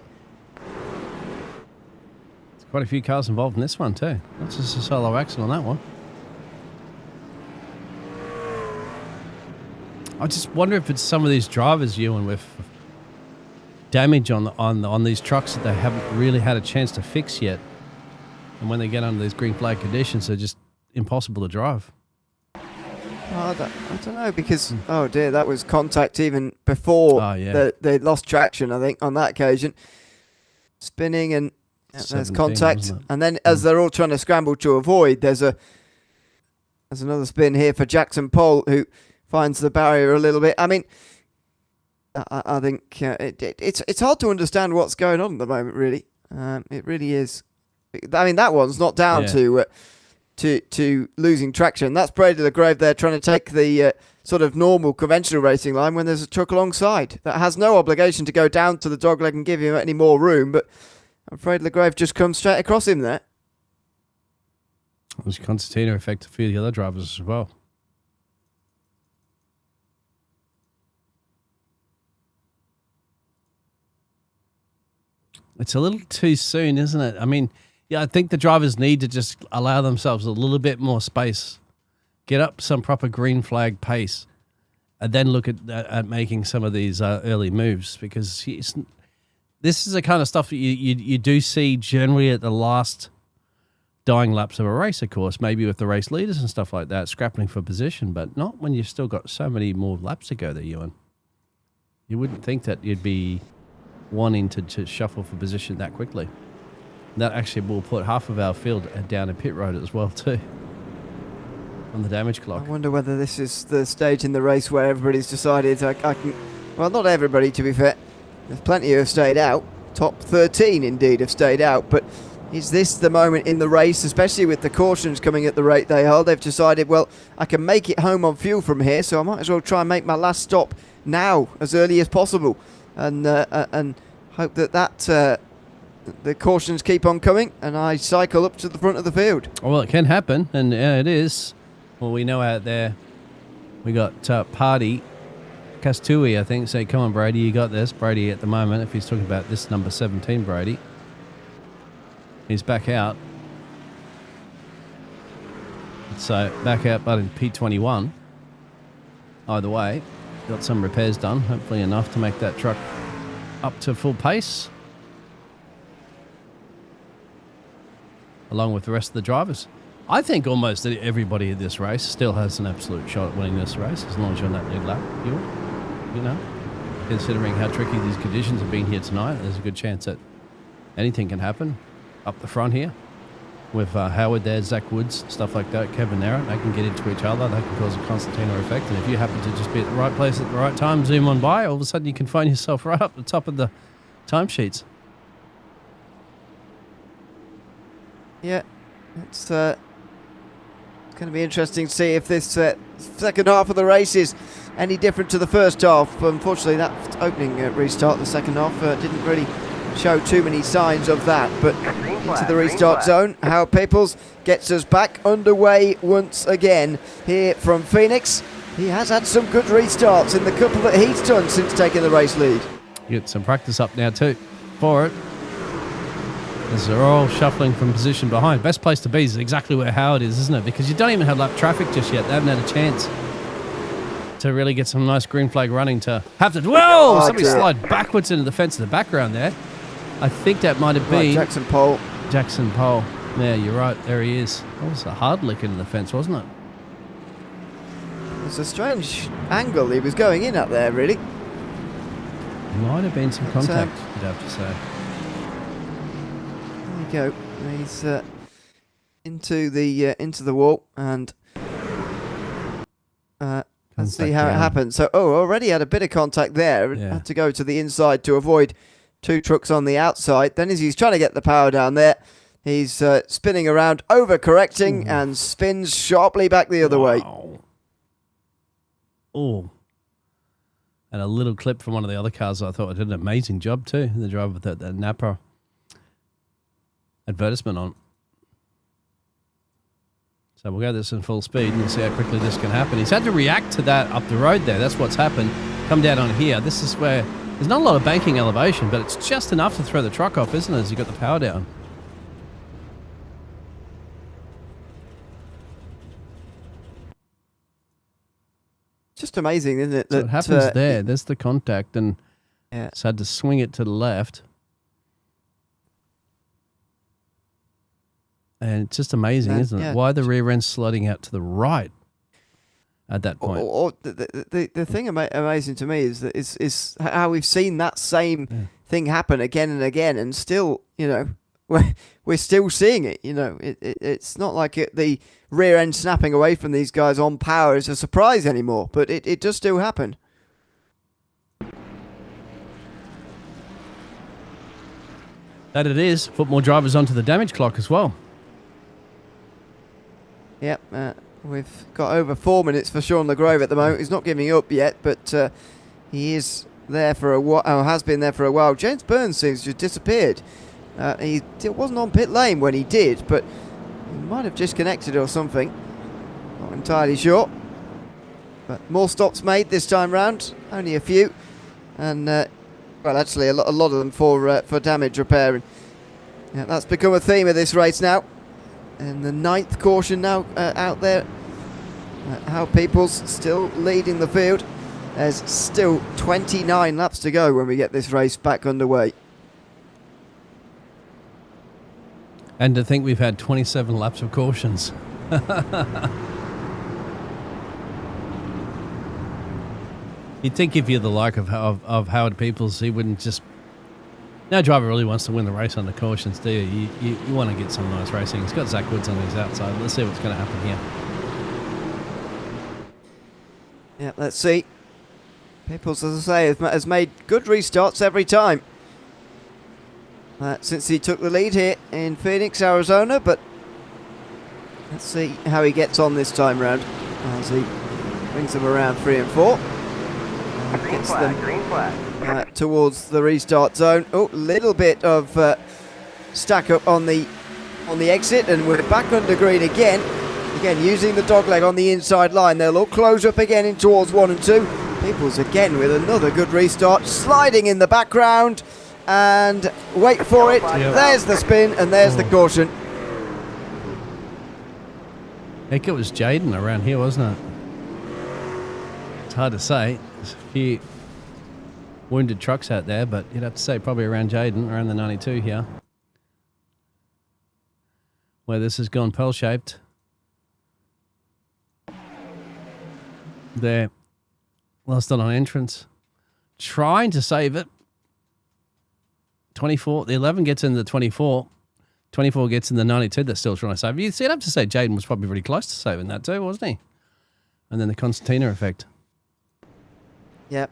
S2: There's quite a few cars involved in this one too. That's just a solo axle on that one. I just wonder if it's some of these drivers, Ewan, with damage on these trucks that they haven't really had a chance to fix yet. And when they get under these green flag conditions, they're just impossible to drive.
S1: I don't know, because, oh dear, that was contact even before they lost traction, I think, on that occasion. Spinning, and there's contact. And then as they're all trying to scramble to avoid, there's another spin here for Jackson Pole, who finds the barrier a little bit. I mean, I think it's hard to understand what's going on at the moment, really. It really is. I mean, that one's not down to losing traction. That's Brady LeGrave there trying to take the sort of normal conventional racing line when there's a truck alongside that has no obligation to go down to the dogleg and give him any more room, but I'm afraid LeGrave just comes straight across him there.
S2: There's a concertina effect to a few of the other drivers as well. It's a little too soon, isn't it? I mean, yeah, I think the drivers need to just allow themselves a little bit more space, get up some proper green flag pace, and then look at making some of these early moves, because this is the kind of stuff that you do see generally at the last dying laps of a race, of course, maybe with the race leaders and stuff like that, scrapping for position, but not when you've still got so many more laps to go there, Ewan. You wouldn't think that you'd be wanting to shuffle for position that quickly. That actually will put half of our field down a pit road as well too, on the damage clock.
S1: I wonder whether this is the stage in the race where everybody's decided I can... Well, not everybody, to be fair. There's plenty who have stayed out. Top 13 indeed have stayed out, but is this the moment in the race, especially with the cautions coming at the rate they are? They've decided, well, I can make it home on fuel from here, so I might as well try and make my last stop now, as early as possible, and hope that the cautions keep on coming and I cycle up to the front of the field.
S2: Well, it can happen, and it is. Well, we know out there we got Party Castui, I think. Say, come on, Brady, you got this. Brady at the moment, if he's talking about this number 17, Brady, he's back out. So back out, but in P21. Either way, got some repairs done, hopefully enough to make that truck up to full pace, along with the rest of the drivers. I think almost everybody in this race still has an absolute shot at winning this race, as long as you're on that lead lap. You know, considering how tricky these conditions have been here tonight, there's a good chance that anything can happen up the front here. With Howard there, Zach Woods, stuff like that, Kevin Narrett, they can get into each other. They can cause a concertina effect. And if you happen to just be at the right place at the right time, zoom on by, all of a sudden you can find yourself right up the top of the timesheets.
S1: Yeah, it's going to be interesting to see if this second half of the race is any different to the first half. Unfortunately, that opening restart, the second half, didn't really show too many signs of that. But into the restart zone, Howard Peoples gets us back underway once again here from Phoenix. He has had some good restarts in the couple that he's done since taking the race lead.
S2: Get some practice up now too for it. As they're all shuffling from position behind. Best place to be is exactly where Howard is, isn't it? Because you don't even have lap traffic just yet. They haven't had a chance to really get some nice green flag running to have to... Whoa! Somebody slide backwards into the fence in the background there. I think that might have been...
S1: Jackson Pole.
S2: Jackson Pole. Yeah, you're right. There he is. That was a hard lick into the fence, wasn't it?
S1: It's a strange angle he was going in up there, really.
S2: Might have been some contact, you'd have to say.
S1: There you go. He's into the wall, and let's see how it happens. So, already had a bit of contact there.
S2: Yeah.
S1: Had to go to the inside to avoid two trucks on the outside. Then as he's trying to get the power down there, he's spinning around, overcorrecting, and spins sharply back the other way.
S2: Oh. And a little clip from one of the other cars. I thought it did an amazing job too. The driver with the Napa advertisement on. So we'll go this in full speed and see how quickly this can happen. He's had to react to that up the road there. That's what's happened. Come down on here. This is where there's not a lot of banking elevation, but it's just enough to throw the truck off, isn't it, as you got the power down.
S1: Just amazing, isn't it?
S2: So it happens there. There's the contact, and it's had to swing it to the left. And it's just amazing, isn't it? Why the rear end's sliding out to the right at that point.
S1: The thing amazing to me is that is how we've seen that same thing happen again and again, and still, we're still seeing it. It's not like the rear end snapping away from these guys on power is a surprise anymore, but it does still happen.
S2: That it is. Put more drivers onto the damage clock as well.
S1: Yep, we've got over 4 minutes for Sean LeGrove at the moment. He's not giving up yet, but he is there for a while, has been there for a while. James Burns seems to have disappeared. He wasn't on pit lane when he did, but he might have disconnected or something. Not entirely sure. But more stops made this time round, only a few, and well, actually a lot of them for damage repair. And that's become a theme of this race now. And the 9th caution now out there. How Peoples still leading the field. There's still 29 laps to go when we get this race back underway.
S2: And to think we've had 27 laps of cautions. You'd think if you're the like of Howard Peoples, he wouldn't just... No driver really wants to win the race under cautions, do you? You want to get some nice racing. He's got Zach Woods on his outside. Let's see what's going to happen here.
S1: Yeah, let's see. Peoples, as I say, has made good restarts every time. Since he took the lead here in Phoenix, Arizona, but let's see how he gets on this time round as he brings them around 3 and 4. Gets them towards the restart zone. Oh, little bit of stack up on the exit, and we're back under green again. Again, using the dogleg on the inside line. They'll all close up again in towards 1 and 2. Peoples again with another good restart, sliding in the background. And wait for it. Yep. There's the spin, and there's the caution.
S2: I think it was Jaden around here, wasn't it? It's hard to say. There's a few wounded trucks out there, but you'd have to say probably around Jaden, around the 92 here, where this has gone pearl-shaped. There. Lost it on entrance. Trying to save it. 24, the 11 gets in the 24. 24 gets in the 92. They're still trying to save. You'd have to say Jaden was probably pretty close to saving that too, wasn't he? And then the Constantina effect.
S1: Yep.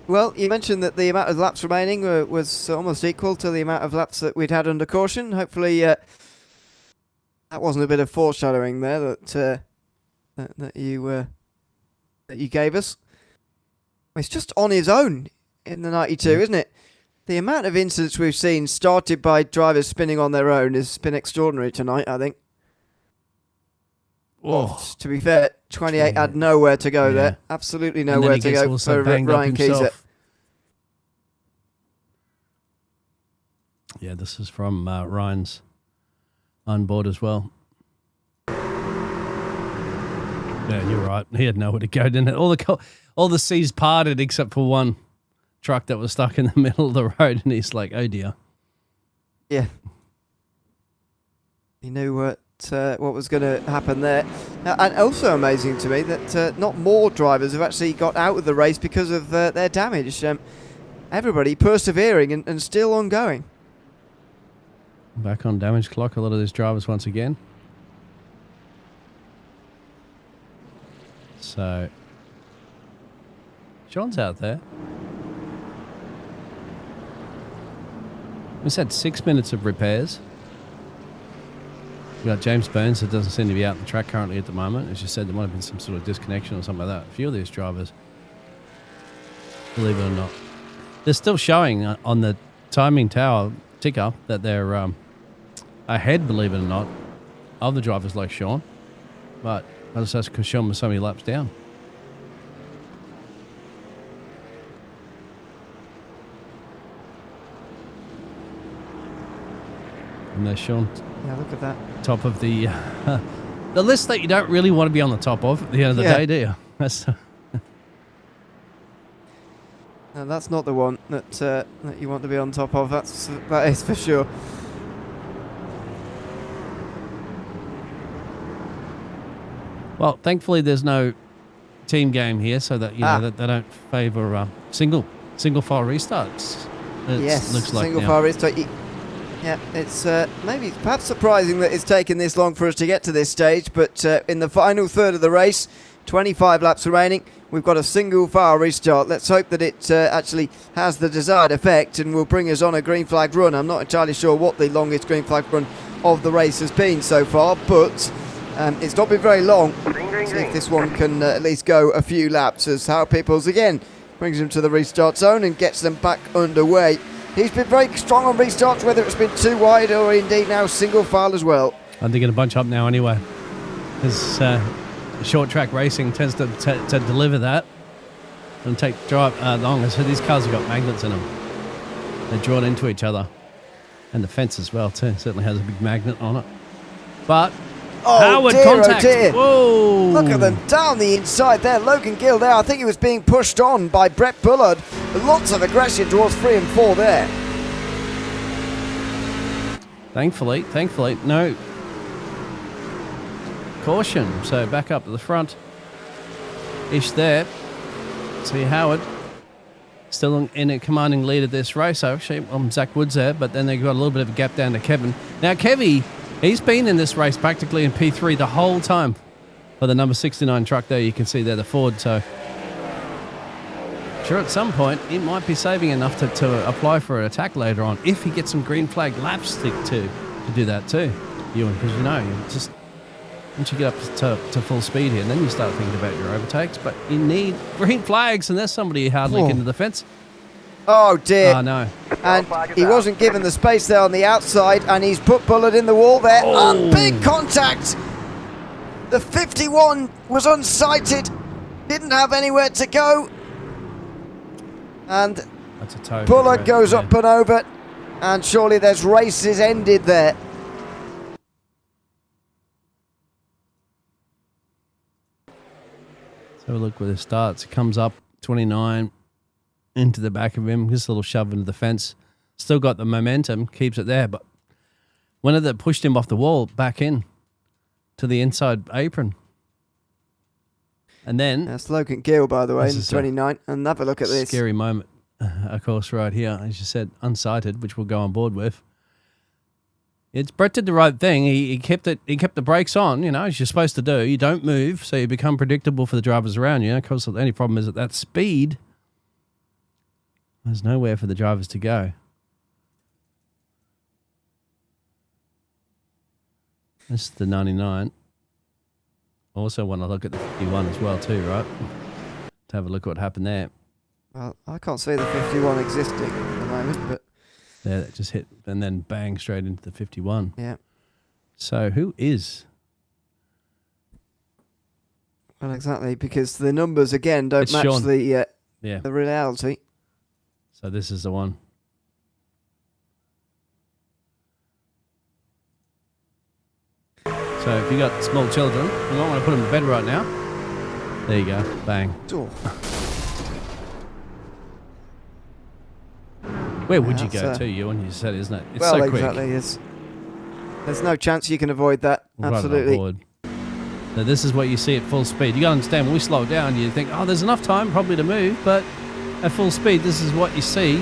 S1: Well, you mentioned that the amount of laps remaining was almost equal to the amount of laps that we'd had under caution. Hopefully, that wasn't a bit of foreshadowing there that you gave us. It's just on his own. in the 92, isn't it? The amount of incidents we've seen started by drivers spinning on their own has been extraordinary tonight, I think.
S2: Oh,
S1: To be fair, 28 had nowhere to go there. Absolutely nowhere to go for Ryan Keyser.
S2: Yeah, this is from Ryan's on board as well. Yeah, you're right. He had nowhere to go, didn't it? All the seas parted except for one truck that was stuck in the middle of the road, and he's like, oh dear.
S1: Yeah. He knew what was going to happen there. And also amazing to me that not more drivers have actually got out of the race because of their damage. Everybody persevering and still ongoing.
S2: Back on damage clock, a lot of these drivers once again. So, Sean's out there. We had 6 minutes of repairs. We've got James Burns that doesn't seem to be out on the track currently at the moment. As you said, there might have been some sort of disconnection or something like that. A few of these drivers, believe it or not, they're still showing on the timing tower ticker that they're ahead, believe it or not, of the drivers like Sean. But that's because Sean was so many laps down. And there's Sean.
S1: Yeah, look at that.
S2: Top of the list that you don't really want to be on the top of at the end of the day, do you?
S1: No, that's not the one that you want to be on top of. That is for sure.
S2: Well, thankfully there's no team game here, so that that they don't favour single file restarts. Looks like
S1: single file restart. Yeah, it's maybe perhaps surprising that it's taken this long for us to get to this stage, but in the final third of the race, 25 laps remaining, we've got a single file restart. Let's hope that it actually has the desired effect and will bring us on a green flag run. I'm not entirely sure what the longest green flag run of the race has been so far, but it's not been very long. See if this one can at least go a few laps, as Howard Peoples again brings them to the restart zone and gets them back underway. He's been very strong on restarts, whether it's been too wide or indeed now single file as well.
S2: And they're going to bunch up now anyway, because short track racing tends to deliver that and take drive long. So these cars have got magnets in them. They're drawn into each other, and the fence as well too. Certainly has a big magnet on it. But Howard contact.
S1: Oh dear.
S2: Whoa!
S1: Look at them down the inside there. Logan Gill there. I think he was being pushed on by Brett Bullard. Lots of aggression towards 3 and 4 there.
S2: Thankfully, no caution. So back up to the front. Ish there. See Howard still in a commanding lead of this race. Actually, Zach Woods there, but then they've got a little bit of a gap down to Kevin. Now, Kevy, he's been in this race practically in P3 the whole time for the number 69 truck there. You can see there the Ford. So, sure, at some point, he might be saving enough to apply for an attack later on if he gets some green flag laps to do that too, Ewan, because you just once you get up to full speed here, and then you start thinking about your overtakes, but you need green flags, and there's somebody hard link into the fence.
S1: Oh dear.
S2: Oh no.
S1: And he wasn't given the space there on the outside, and he's put Bullard in the wall there. Oh, big contact. The 51 was unsighted, didn't have anywhere to go. And
S2: that's a toe.
S1: Bullard goes up and over, and surely there's races ended there.
S2: So look where it starts. It comes up 29 into the back of him. Just a little shove into the fence. Still got the momentum, keeps it there. But when it pushed him off the wall, back in to the inside apron. And then...
S1: That's Logan Gill, by the way, in 29. And have a look at this.
S2: Scary moment, of course, right here. As you said, unsighted, which we'll go on board with. Brett did the right thing. He kept the brakes on, as you're supposed to do. You don't move, so you become predictable for the drivers around you. Of course, the only problem is at that speed, there's nowhere for the drivers to go. This is the 99. Also want to look at the 51 as well too, right? To have a look at what happened there.
S1: Well, I can't see the 51 existing at the moment, but
S2: There, that just hit and then bang straight into the 51.
S1: yeah.
S2: So who is?
S1: Well, exactly, because the numbers again don't
S2: It's
S1: match
S2: Sean.
S1: the
S2: Yeah.
S1: reality.
S2: So this is the one. So if you got small children, you might want to put them to bed right now. There you go. Bang.
S1: Oh,
S2: Where would you
S1: that's,
S2: go to, you? And you said, isn't it? It's
S1: well,
S2: so quick.
S1: exactly. There's no chance you can avoid that.
S2: Right on
S1: Absolutely.
S2: board. So this is what you see at full speed. You got to understand, when we slow down, you think, oh, there's enough time probably to move, but at full speed, this is what you see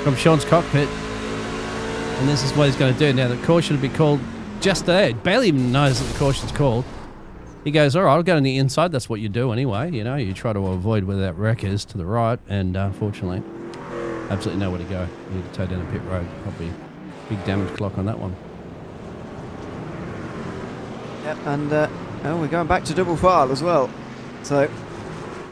S2: from Sean's cockpit. And this is what he's going to do. Now, the caution will be called just there. Barely even knows that the caution's called. He goes, all right, I'll go on the inside. That's what you do anyway. You know, you try to avoid where that wreck is to the right. And unfortunately, absolutely nowhere to go. You need to tow down a pit road. Probably big damage clock on that one.
S1: Yep, and we're going back to double file as well. So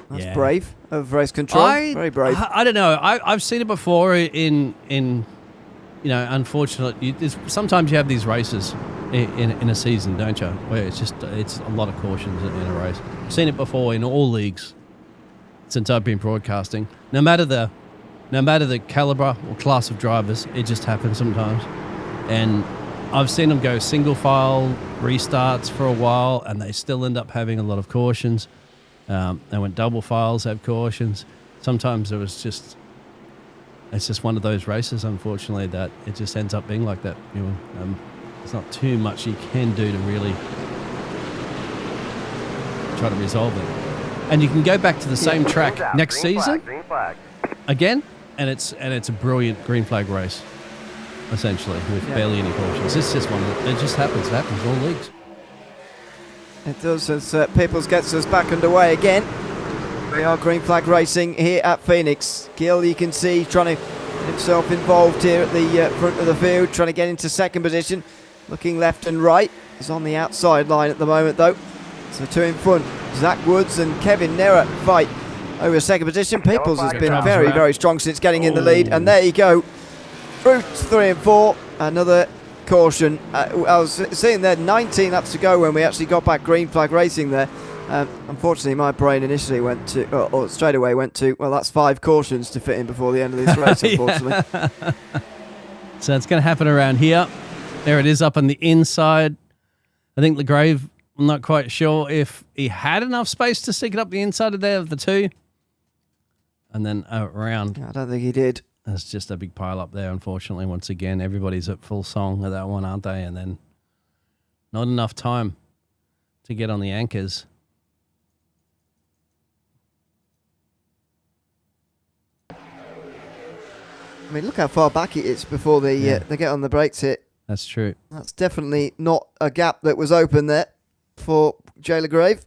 S1: that's
S2: Yeah.
S1: brave of race control. Very brave.
S2: I don't know. I've seen it before in you know, unfortunately, sometimes you have these races in a season, don't you? Where it's a lot of cautions in a race. I've seen it before in all leagues since I've been broadcasting. No matter the caliber or class of drivers, it just happens sometimes. And I've seen them go single file restarts for a while, and they still end up having a lot of cautions. And when double files have cautions, sometimes it's just one of those races, unfortunately, that it just ends up being like that. You know, there's not too much you can do to really try to resolve it. And you can go back to the same track next season
S3: Green flag.
S2: again, and it's a brilliant green flag race, essentially, with barely any cautions. It's just one of the, it just happens. It happens in all leagues.
S1: It does, as Peoples gets us back underway again. We are green flag racing here at Phoenix. Gill, you can see, trying to get himself involved here at the front of the field, trying to get into second position, looking left and right. He's on the outside line at the moment, though. So two in front, Zach Woods and Kevin Nera fight over second position. Peoples has been very, very strong since getting in the lead, and there you go. Through 3 and 4, another caution. I was seeing there 19 laps to go when we actually got back green flag racing there. Unfortunately, my brain initially went to, or straight away went to, well, that's 5 cautions to fit in before the end of this race, unfortunately.
S2: So it's going to happen around here. There it is up on the inside. I think LeGrave, I'm not quite sure if he had enough space to stick it up the inside of there of the two. And then around.
S1: I don't think he did.
S2: There's just a big pile up there, unfortunately. Once again, everybody's at full song of that one, aren't they? And then not enough time to get on the anchors.
S1: I mean, look how far back it is before they get on the brakes hit.
S2: That's true.
S1: That's definitely not a gap that was open there for Jay LeGrave.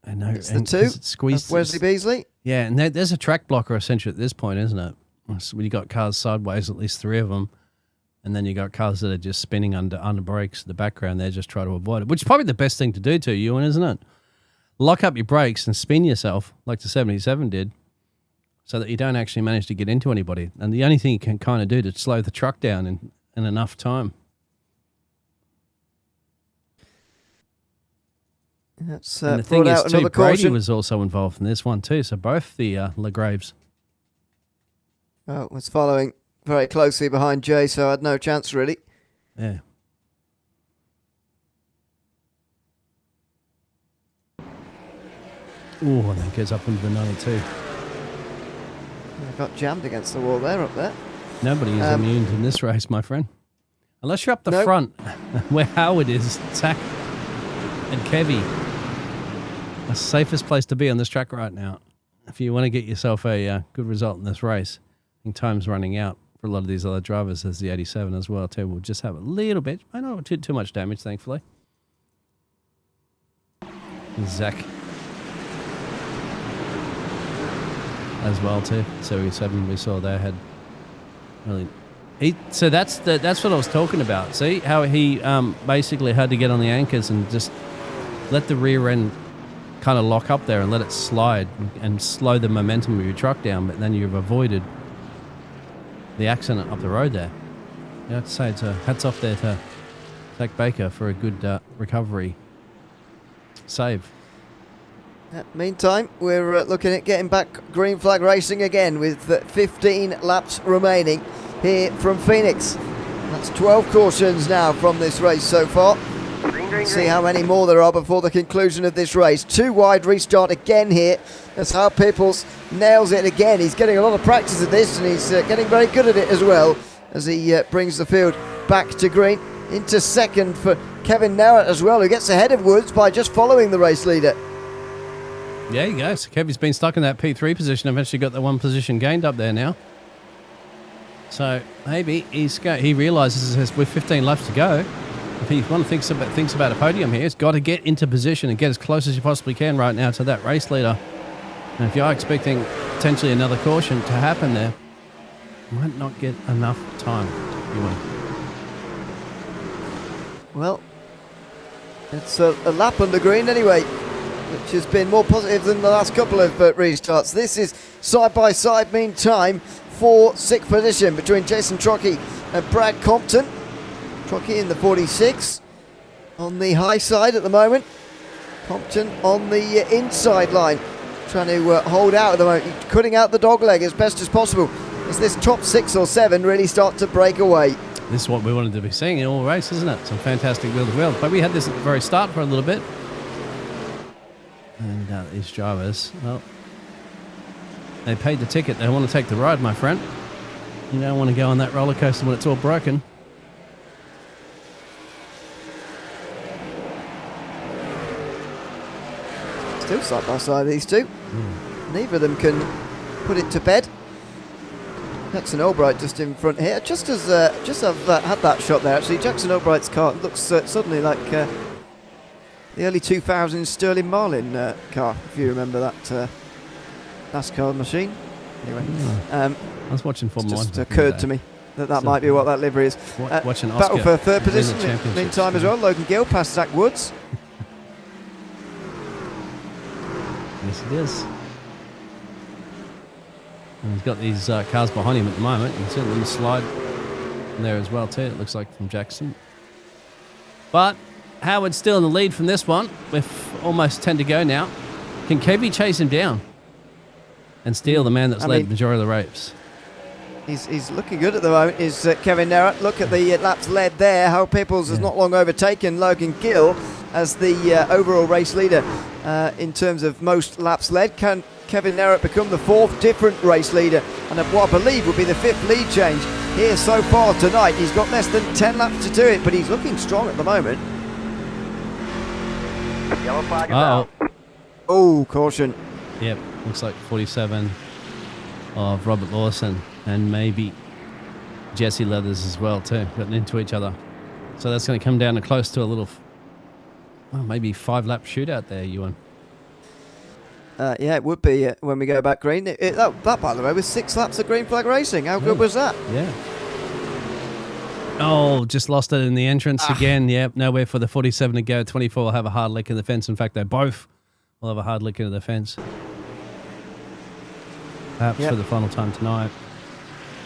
S2: I know.
S1: It's the
S2: and
S1: two.
S2: 'cause it squeezed.
S1: Wesley Beasley.
S2: Yeah, and there's a track blocker essentially at this point, isn't it? So when you got cars sideways, at least 3 of them, and then you got cars that are just spinning under brakes in the background. They're just trying to avoid it, which is probably the best thing to do to you, isn't it? Lock up your brakes and spin yourself like the 77 did, so that you don't actually manage to get into anybody. And the only thing you can kind of do to slow the truck down in enough time.
S1: That's
S2: And the thing
S1: brought
S2: is,
S1: out
S2: too,
S1: another
S2: Brady
S1: caution.
S2: was also involved in this one too. So both the LeGraves.
S1: Oh, was following very closely behind Jay, so I had no chance really.
S2: Yeah. Oh, and then goes up into the 92.
S1: I got jammed against the wall there, up there.
S2: Nobody is immune in this race, my friend. Unless you're up the
S1: Nope.
S2: front, where Howard is, Zach and Kevy. The safest place to be on this track right now. If you want to get yourself a good result in this race, I think time's running out for a lot of these other drivers. There's the 87 as well, too. We'll just have a little bit. I know too much damage, thankfully. Zach as well, too. 77 we saw there had really... So that's what I was talking about. See how he basically had to get on the anchors and just let the rear end kind of lock up there and let it slide and slow the momentum of your truck down, but then you've avoided the accident up the road there. I have to say, it's hats off there to Zach Baker for a good recovery save.
S1: Meantime, we're looking at getting back green flag racing again with 15 laps remaining here from Phoenix. That's 12 cautions now from this race so far. See how many more there are before the conclusion of this race. 2 wide restart again here. That's how Pipples nails it again. He's getting a lot of practice at this, and he's getting very good at it as well, as he brings the field back to green. Into second for Kevin Narrett as well, who gets ahead of Woods by just following the race leader.
S2: There you go. So Kevy's been stuck in that P3 position. Eventually got the 1 position gained up there now. So maybe he realises with 15 laps to go, if he thinks about a podium here, he's got to get into position and get as close as you possibly can right now to that race leader. And if you are expecting potentially another caution to happen there, you might not get enough time.
S1: Well, it's a lap on the green anyway, which has been more positive than the last couple of restarts. This is side-by-side meantime for 6th position between Jason Trocchi and Brad Compton. Trocchi in the 46 on the high side at the moment. Compton on the inside line, trying to hold out at the moment, cutting out the dog leg as best as possible as this top 6 or 7 really start to break away.
S2: This is what we wanted to be seeing in all races, isn't it? Some fantastic wheel-to-wheel. But we had this at the very start for a little bit. And these drivers, well, they paid the ticket. They want to take the ride, my friend. You don't want to go on that roller coaster when it's all broken.
S1: Still side by side, these two. Neither of them can put it to bed. Jackson Albright just in front here. Just as I've had that shot there, actually, Jackson Albright's car looks suddenly like the early 2000s Sterling Marlin car, if you remember that NASCAR machine. Anyway,
S2: I was watching Formula 1.
S1: Just occurred to me that might be what that livery is.
S2: Watching
S1: battle
S2: Oscar
S1: for third position meantime as well. Logan Gill past Zach Woods.
S2: Yes, it is. And he's got these cars behind him at the moment. You can see a little slide there as well too, it looks like, from Jackson. But Howard's still in the lead from this one with almost 10 to go now. Can Kevy chase him down and steal the man that's led the majority of the race?
S1: He's looking good at the moment, is Kevin Narrett. Look at the laps led there. How Pipples has not long overtaken Logan Gill as the overall race leader in terms of most laps led. Can Kevin Narrett become the 4th different race leader and what I believe will be the 5th lead change here so far tonight? He's got less than 10 laps to do it, but he's looking strong at the moment.
S3: Yellow flag is out.
S1: Oh, caution.
S2: Yep, looks like 47 of Robert Lawson and maybe Jesse Leathers as well too, getting into each other. So that's going to come down to close to a little, maybe 5-lap shootout there, Ewan.
S1: Yeah, it would be when we go back green. That, by the way, was 6 laps of green flag racing. How good was that?
S2: Yeah. Oh, just lost it in the entrance again. Yep, nowhere for the 47 to go. 24 will have a hard lick in the fence. In fact, they both will have a hard lick into the fence. Perhaps for the final time tonight.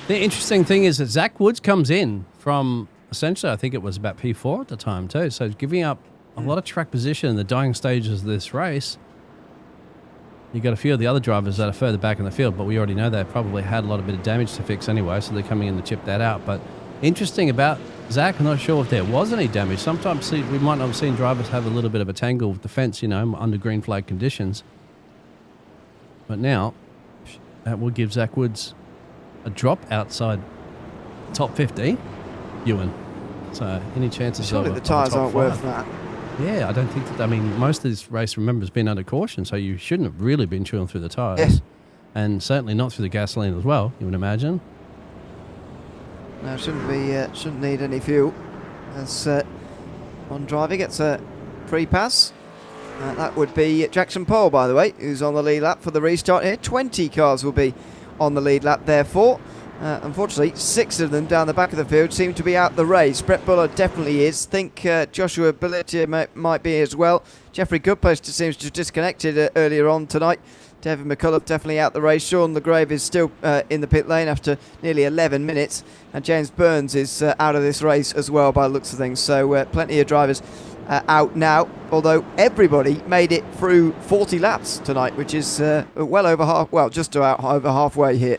S2: The interesting thing is that Zach Woods comes in from essentially, I think it was about P4 at the time too. So giving up a lot of track position in the dying stages of this race. You've got a few of the other drivers that are further back in the field, but we already know they probably had a lot of bit of damage to fix anyway, so they're coming in to chip that out. But interesting about Zach, I'm not sure if there was any damage. Sometimes we might not have seen drivers have a little bit of a tangle with the fence, under green flag conditions. But now, that will give Zach Woods a drop outside top 50, Ewan. So any chances
S1: surely the tyres aren't worth that.
S2: Yeah, I don't think that. I mean, most of this race, remember, has been under caution, so you shouldn't have really been chewing through the tyres.
S1: Yes.
S2: And certainly not through the gasoline as well, you would imagine.
S1: No, shouldn't need any fuel. As on driver gets a free pass. That would be Jackson Pole, by the way, who's on the lead lap for the restart here. 20 cars will be on the lead lap, therefore. Unfortunately, 6 of them down the back of the field seem to be out the race. Brett Buller definitely is. Think Joshua Billett might be as well. Jeffrey Goodposter seems to have disconnected earlier on tonight. David McCullough definitely out the race. Sean LeGrave is still in the pit lane after nearly 11 minutes. And James Burns is out of this race as well by the looks of things. So plenty of drivers out now. Although everybody made it through 40 laps tonight, which is well over half, well, just about over halfway here.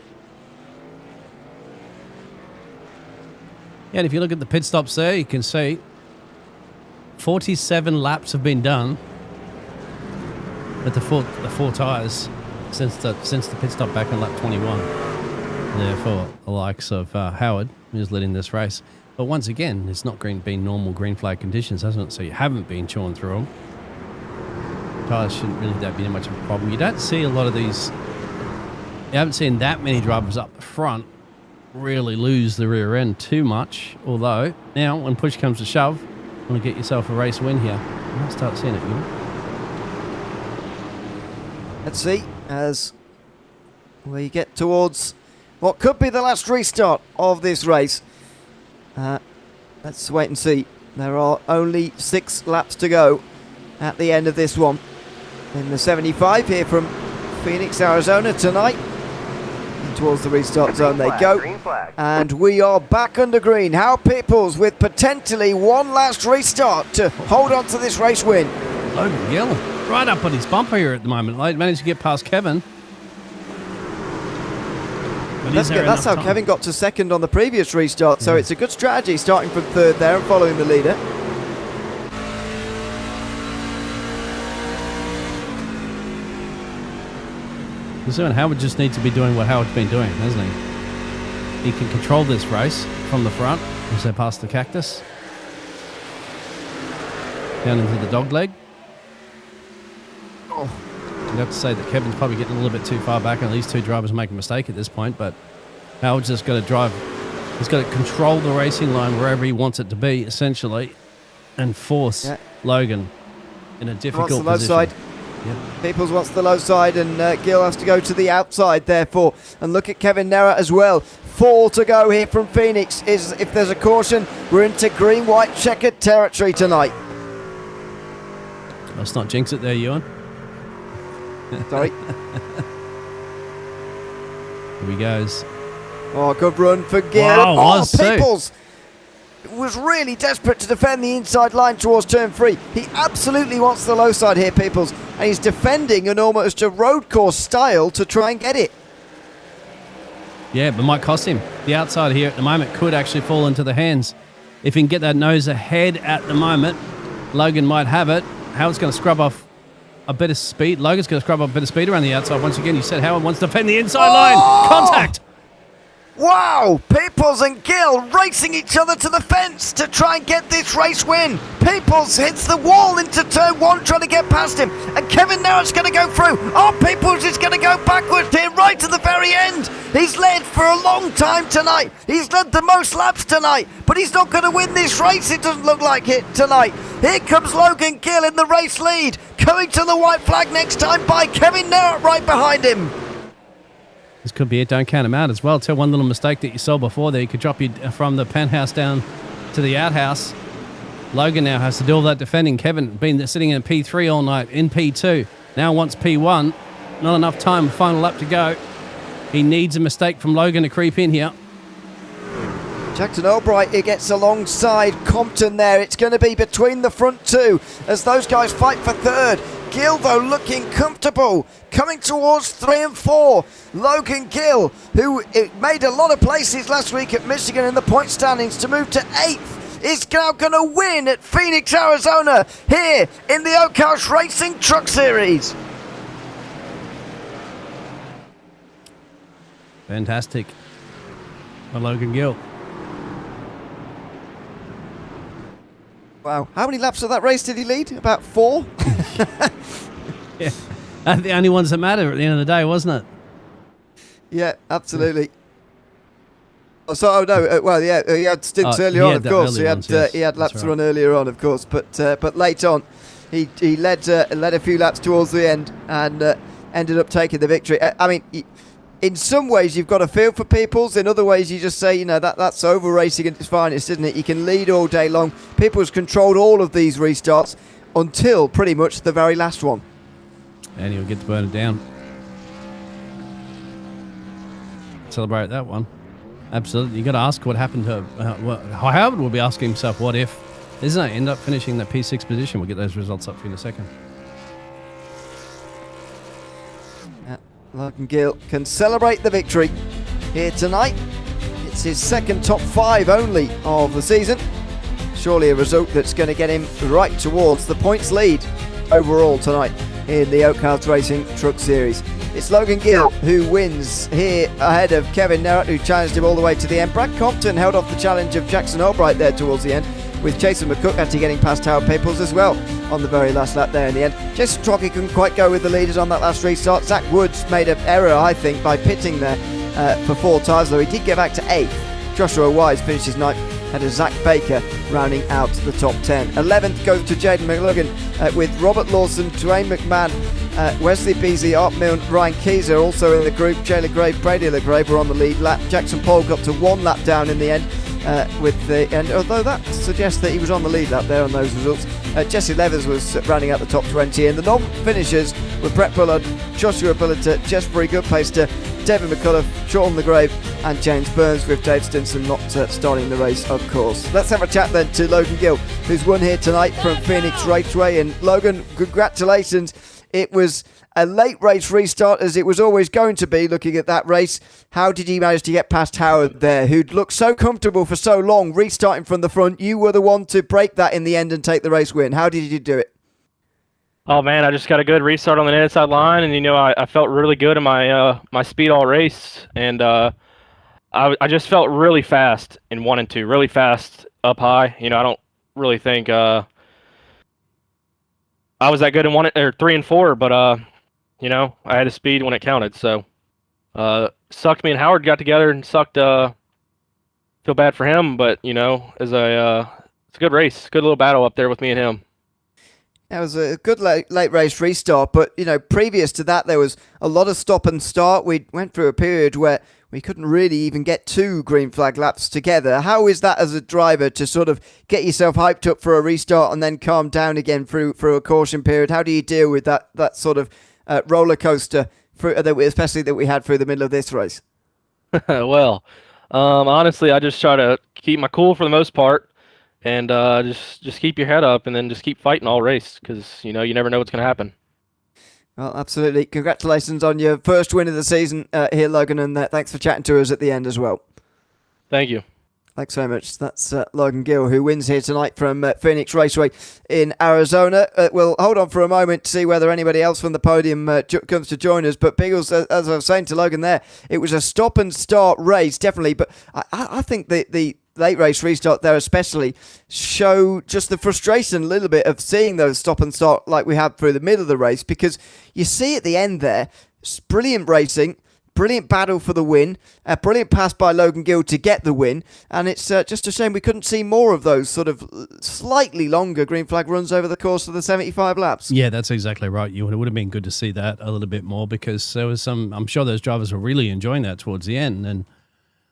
S2: Yeah, and if you look at the pit stops there, you can see 47 laps have been done with the four tyres since the pit stop back on lap 21. Therefore, the likes of Howard, who's leading this race. But once again, it's not been normal green flag conditions, hasn't it? So you haven't been chawing through them. Tyres shouldn't really be much of a problem. You don't see a lot of these. You haven't seen that many drivers up the front really lose the rear end too much. Although now, when push comes to shove, you want to get yourself a race win here. You might start seeing it, you know.
S1: Let's see as we get towards what could be the last restart of this race. Let's wait and see. There are only 6 laps to go at the end of this one. In the 75 here from Phoenix, Arizona tonight. And towards the restart zone they go. And we are back under green. Hal Peoples with potentially one last restart to hold on to this race win.
S2: Logan Gill right up on his bumper here at the moment. Managed to get past Kevin.
S1: That's how Kevin got to second on the previous restart, so it's a good strategy starting from third there and following the leader.
S2: So Howard just needs to be doing what Howard's been doing, hasn't he? He can control this race from the front as they pass the cactus. Down into the dog leg.
S1: Oh.
S2: I'd have to say that Kevin's probably getting a little bit too far back, and these two drivers make a mistake at this point, but Howard's just got to drive. He's got to control the racing line wherever he wants it to be, essentially, and force Logan in a difficult position.
S1: Side. Yep. Peoples wants the low side, and Gill has to go to the outside, therefore. And look at Kevin Nera as well. 4 to go here from Phoenix. If there's a caution, we're into green-white checkered territory tonight.
S2: Let's not jinx it there, Ewan.
S1: Sorry.
S2: Here he goes.
S1: Oh, good run for Gill.
S2: Wow,
S1: Peoples was really desperate to defend the inside line towards turn 3. He absolutely wants the low side here, Peoples, and he's defending an almost a road course style to try and get it.
S2: Yeah, but might cost him. The outside here at the moment could actually fall into the hands. If he can get that nose ahead at the moment, Logan might have it. Howard's going to scrub off a bit of speed. Logan's going to scrub off a bit of speed around the outside. Once again, you said Howard wants to defend the inside line. Contact!
S1: Wow! Peoples and Gill racing each other to the fence to try and get this race win. Peoples hits the wall into turn 1 trying to get past him. And Kevin Nera's going to go through. Oh, Peoples is going to go backwards here right to the very end. He's led for a long time tonight. He's led the most laps tonight. But he's not going to win this race. It doesn't look like it tonight. Here comes Logan Gill in the race lead. Coming to the white flag next time by Kevin Nera right behind him.
S2: This could be it. Don't count him out as well. Tell one little mistake that you saw before there. He could drop you from the penthouse down to the outhouse. Logan now has to do all that defending. Kevin been sitting in P3 all night, in P2. Now wants P1. Not enough time. Final lap to go. He needs a mistake from Logan to creep in here.
S1: Jackson Albright, he gets alongside Compton there. It's going to be between the front two as those guys fight for third. Gill, though, looking comfortable, coming towards 3 and 4. Logan Gill, who made a lot of places last week at Michigan in the point standings to move to 8th, is now going to win at Phoenix, Arizona, here in the Oak House Racing Truck Series.
S2: Fantastic by Logan Gill.
S1: Wow. How many laps of that race did he lead? About 4?
S2: Yeah. That's the only ones that matter at the end of the day, wasn't it?
S1: Yeah, absolutely. So, he had stints earlier on, of course. He had laps to run earlier on, of course. But late on, he led a few laps towards the end and ended up taking the victory. in some ways you've got a feel for Peoples. In other ways you just say, you know, that's over racing at its finest, isn't it? You can lead all day long. Peoples controlled all of these restarts until pretty much the very last one.
S2: And he'll get to burn it down. Celebrate that one. Absolutely. You got to ask what happened to Howard will be asking himself, what if? Isn't it? End up finishing that P6 position. We'll get those results up for you in a second.
S1: Logan Gill can celebrate the victory here tonight. It's his second top 5 only of the season. Surely a result that's going to get him right towards the points lead overall tonight in the Oakhouse Racing Truck Series. It's Logan Gill who wins here ahead of Kevin Nerrett, who challenged him all the way to the end. Brad Compton held off the challenge of Jackson Albright there towards the end, with Jason McCook actually getting past Howard Peoples as well on the very last lap there in the end. Jason Trockey couldn't quite go with the leaders on that last restart. Zach Woods made an error, I think, by pitting there for 4 tyres, though he did get back to 8th. Joshua Wise finishes 9th, and a Zach Baker rounding out the top 10. 11th goes to Jaden McLugan with Robert Lawson, Dwayne McMahon, Wesley Beasley, Art Milne, Ryan Keyser also in the group. Jay LeGrave, Brady LeGrave were on the lead lap. Jackson Paul got to 1 lap down in the end. Although that suggests that he was on the lead lap there on those results. Jesse Levers was rounding out the top 20, and the non-finishers were Brett Bullard, Joshua Billiter, Jeffrey Goodpaster, David McCullough, Sean LeGrave and James Burns, with Dave Stinson not starting the race, of course. Let's have a chat then to Logan Gill, who's won here tonight from Phoenix Raceway. And Logan, congratulations. It was a late race restart, as it was always going to be looking at that race. How did you manage to get past Howard there, who'd looked so comfortable for so long, restarting from the front? You were the one to break that in the end and take the race win. How did you do it?
S4: Oh man, I just got a good restart on the inside line, and I felt really good in my my speed all race, and I just felt really fast in 1 and 2, really fast up high. I don't really think I was that good in 3 and 4, but I had a speed when it counted. So sucked. Me and Howard got together and sucked. Feel bad for him, but it's a good race, good little battle up there with me and him.
S1: It was a good late race restart, but previous to that there was a lot of stop and start. We went through a period where we couldn't really even get 2 green flag laps together. How is that as a driver to sort of get yourself hyped up for a restart and then calm down again through a caution period? How do you deal with that sort of roller coaster, especially that we had through the middle of this race?
S4: Well, honestly, I just try to keep my cool for the most part. And just keep your head up, and then just keep fighting all race, because you never know what's going to happen.
S1: Well, absolutely. Congratulations on your first win of the season here, Logan, and thanks for chatting to us at the end as well.
S4: Thank you.
S1: Thanks so much. That's Logan Gill, who wins here tonight from Phoenix Raceway in Arizona. We'll hold on for a moment to see whether anybody else from the podium comes to join us. But Biggles, as I was saying to Logan there, it was a stop and start race, definitely. But I think the late race restart there especially show just the frustration a little bit of seeing those stop and start like we had through the middle of the race, because you see at the end there, brilliant racing, brilliant battle for the win, a brilliant pass by Logan Gill to get the win, and it's just a shame we couldn't see more of those sort of slightly longer green flag runs over the course of the 75 laps.
S2: Yeah, that's exactly right. It would have been good to see that a little bit more, because there was I'm sure those drivers were really enjoying that towards the end, and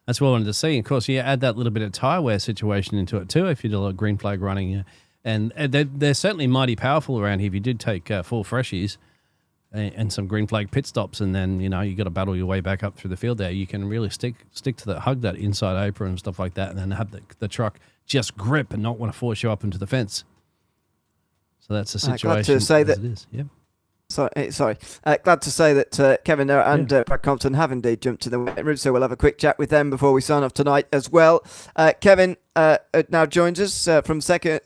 S2: that's what I wanted to see. Of course, you add that little bit of tyre wear situation into it too if you do a lot of green flag running. And they're certainly mighty powerful around here. If you did take 4 freshies and some green flag pit stops, and then, you got to battle your way back up through the field there, you can really stick to that, hug that inside apron and stuff like that, and then have the truck just grip and not want to force you up into the fence. So that's the situation.
S1: Glad to say that
S2: it is. Yep.
S1: Sorry. Glad to say that Kevin and Brad Compton have indeed jumped to the waiting room, so we'll have a quick chat with them before we sign off tonight as well. Kevin now joins us from second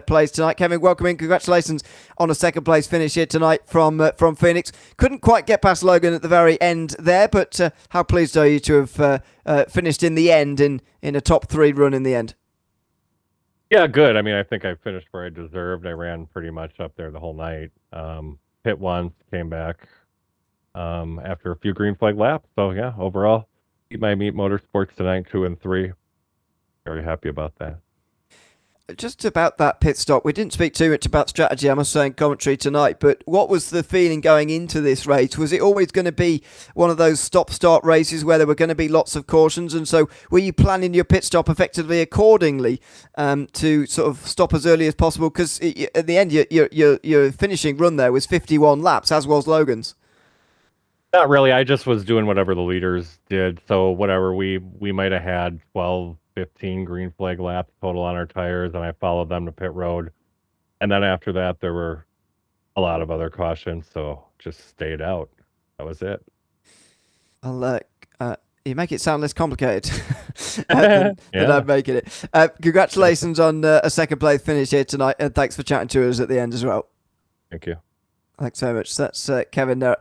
S1: place tonight. Kevin, welcome in. Congratulations on a second place finish here tonight from Phoenix. Couldn't quite get past Logan at the very end there, but how pleased are you to have finished in the end in a top 3 run in the end?
S5: Yeah, good. I mean, I think I finished where I deserved. I ran pretty much up there the whole night. Hit once, came back after a few green flag laps. So yeah, overall, beat my Meet Motorsports tonight 2 and 3. Very happy about that.
S1: just about that pit stop, we didn't speak too much about strategy, I must say, in commentary tonight, but what was the feeling going into this race? Was it always going to be one of those stop-start races where there were going to be lots of cautions, and so were you planning your pit stop effectively accordingly to sort of stop as early as possible? Because at the end, your finishing run there was 51 laps, as was Logan's.
S5: Not really. I just was doing whatever the leaders did. So whatever, we might have had 12, 15 green flag laps total on our tires, and I followed them to pit road. And then after that, there were a lot of other cautions, so just stayed out. That was it.
S1: Well, you make it sound less complicated than I'm making it. Congratulations on a second place finish here tonight, and thanks for chatting to us at the end as well.
S5: Thank you.
S1: Thanks so much. That's Kevin there,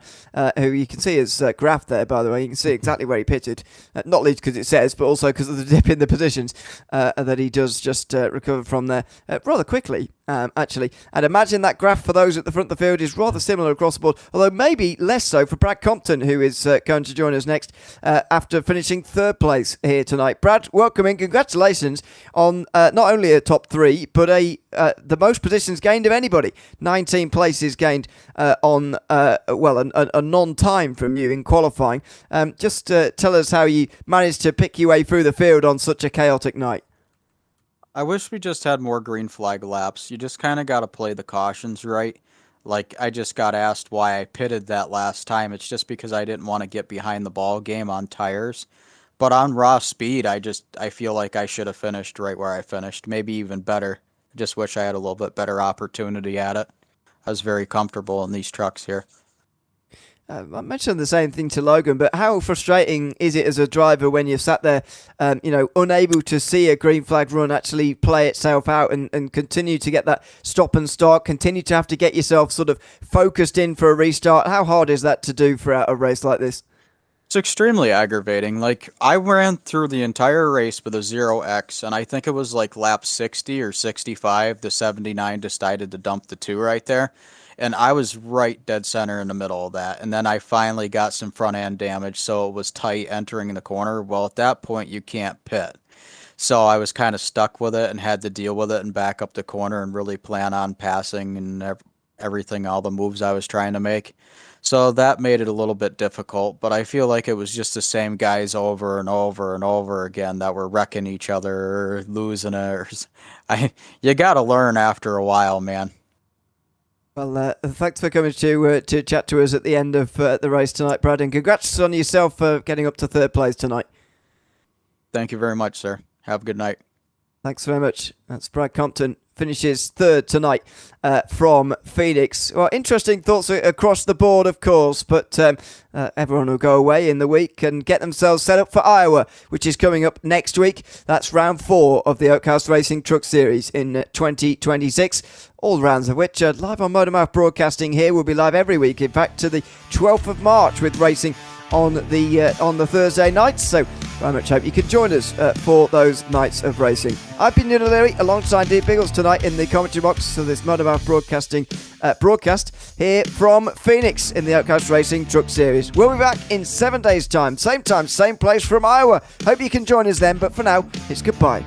S1: who you can see his graph there, by the way. You can see exactly where he pitted, not least because it says, but also because of the dip in the positions that he does just recover from there rather quickly, actually. And imagine that graph for those at the front of the field is rather similar across the board, although maybe less so for Brad Compton, who is going to join us next after finishing third place here tonight. Brad, welcome in. Congratulations on not only a top three, but the most positions gained of anybody. 19 places gained on a non-time from you in qualifying. Just tell us how you managed to pick your way through the field on such a chaotic night.
S6: I wish we just had more green flag laps. You just kind of got to play the cautions right. Like, I just got asked why I pitted that last time. It's just because I didn't want to get behind the ball game on tires. But on raw speed, I feel like I should have finished right where I finished. Maybe even better. I just wish I had a little bit better opportunity at it. I was very comfortable in these trucks here.
S1: I mentioned the same thing to Logan, but how frustrating is it as a driver when you're sat there, unable to see a green flag run actually play itself out and continue to get that stop and start, continue to have to get yourself sort of focused in for a restart? How hard is that to do throughout a race like this?
S6: It's extremely aggravating. Like, I ran through the entire race with a 0x, and I think it was like lap 60 or 65, the 79 decided to dump the 2 right there. And I was right dead center in the middle of that. And then I finally got some front end damage, so it was tight entering the corner. Well, at that point, you can't pit. So I was kind of stuck with it and had to deal with it and back up the corner and really plan on passing and everything, all the moves I was trying to make. So that made it a little bit difficult, but I feel like it was just the same guys over and over and over again that were wrecking each other or losing it. You got to learn after a while, man.
S1: Well, thanks for coming to chat to us at the end of the race tonight, Brad, and congrats on yourself for getting up to third place tonight.
S6: Thank you very much, sir. Have a good night. Thanks
S1: very much. That's Brad Compton. Finishes third tonight from Phoenix. Well, interesting thoughts across the board, of course, but everyone will go away in the week and get themselves set up for Iowa, which is coming up next week. That's round 4 of the Oakhouse Racing Truck Series in 2026. All rounds of which are live on MotorMouth Broadcasting here. We'll be live every week, in fact, to the 12th of March with racing on the Thursday nights, so very much hope you can join us for those nights of racing. I've been Neil O'Leary alongside Dean Biggles tonight in the commentary box for this MotorMouth Broadcasting broadcast here from Phoenix in the Oakhouse Racing Truck Series. We'll be back in 7 days' time, same place from Iowa. Hope you can join us then, but for now, it's goodbye.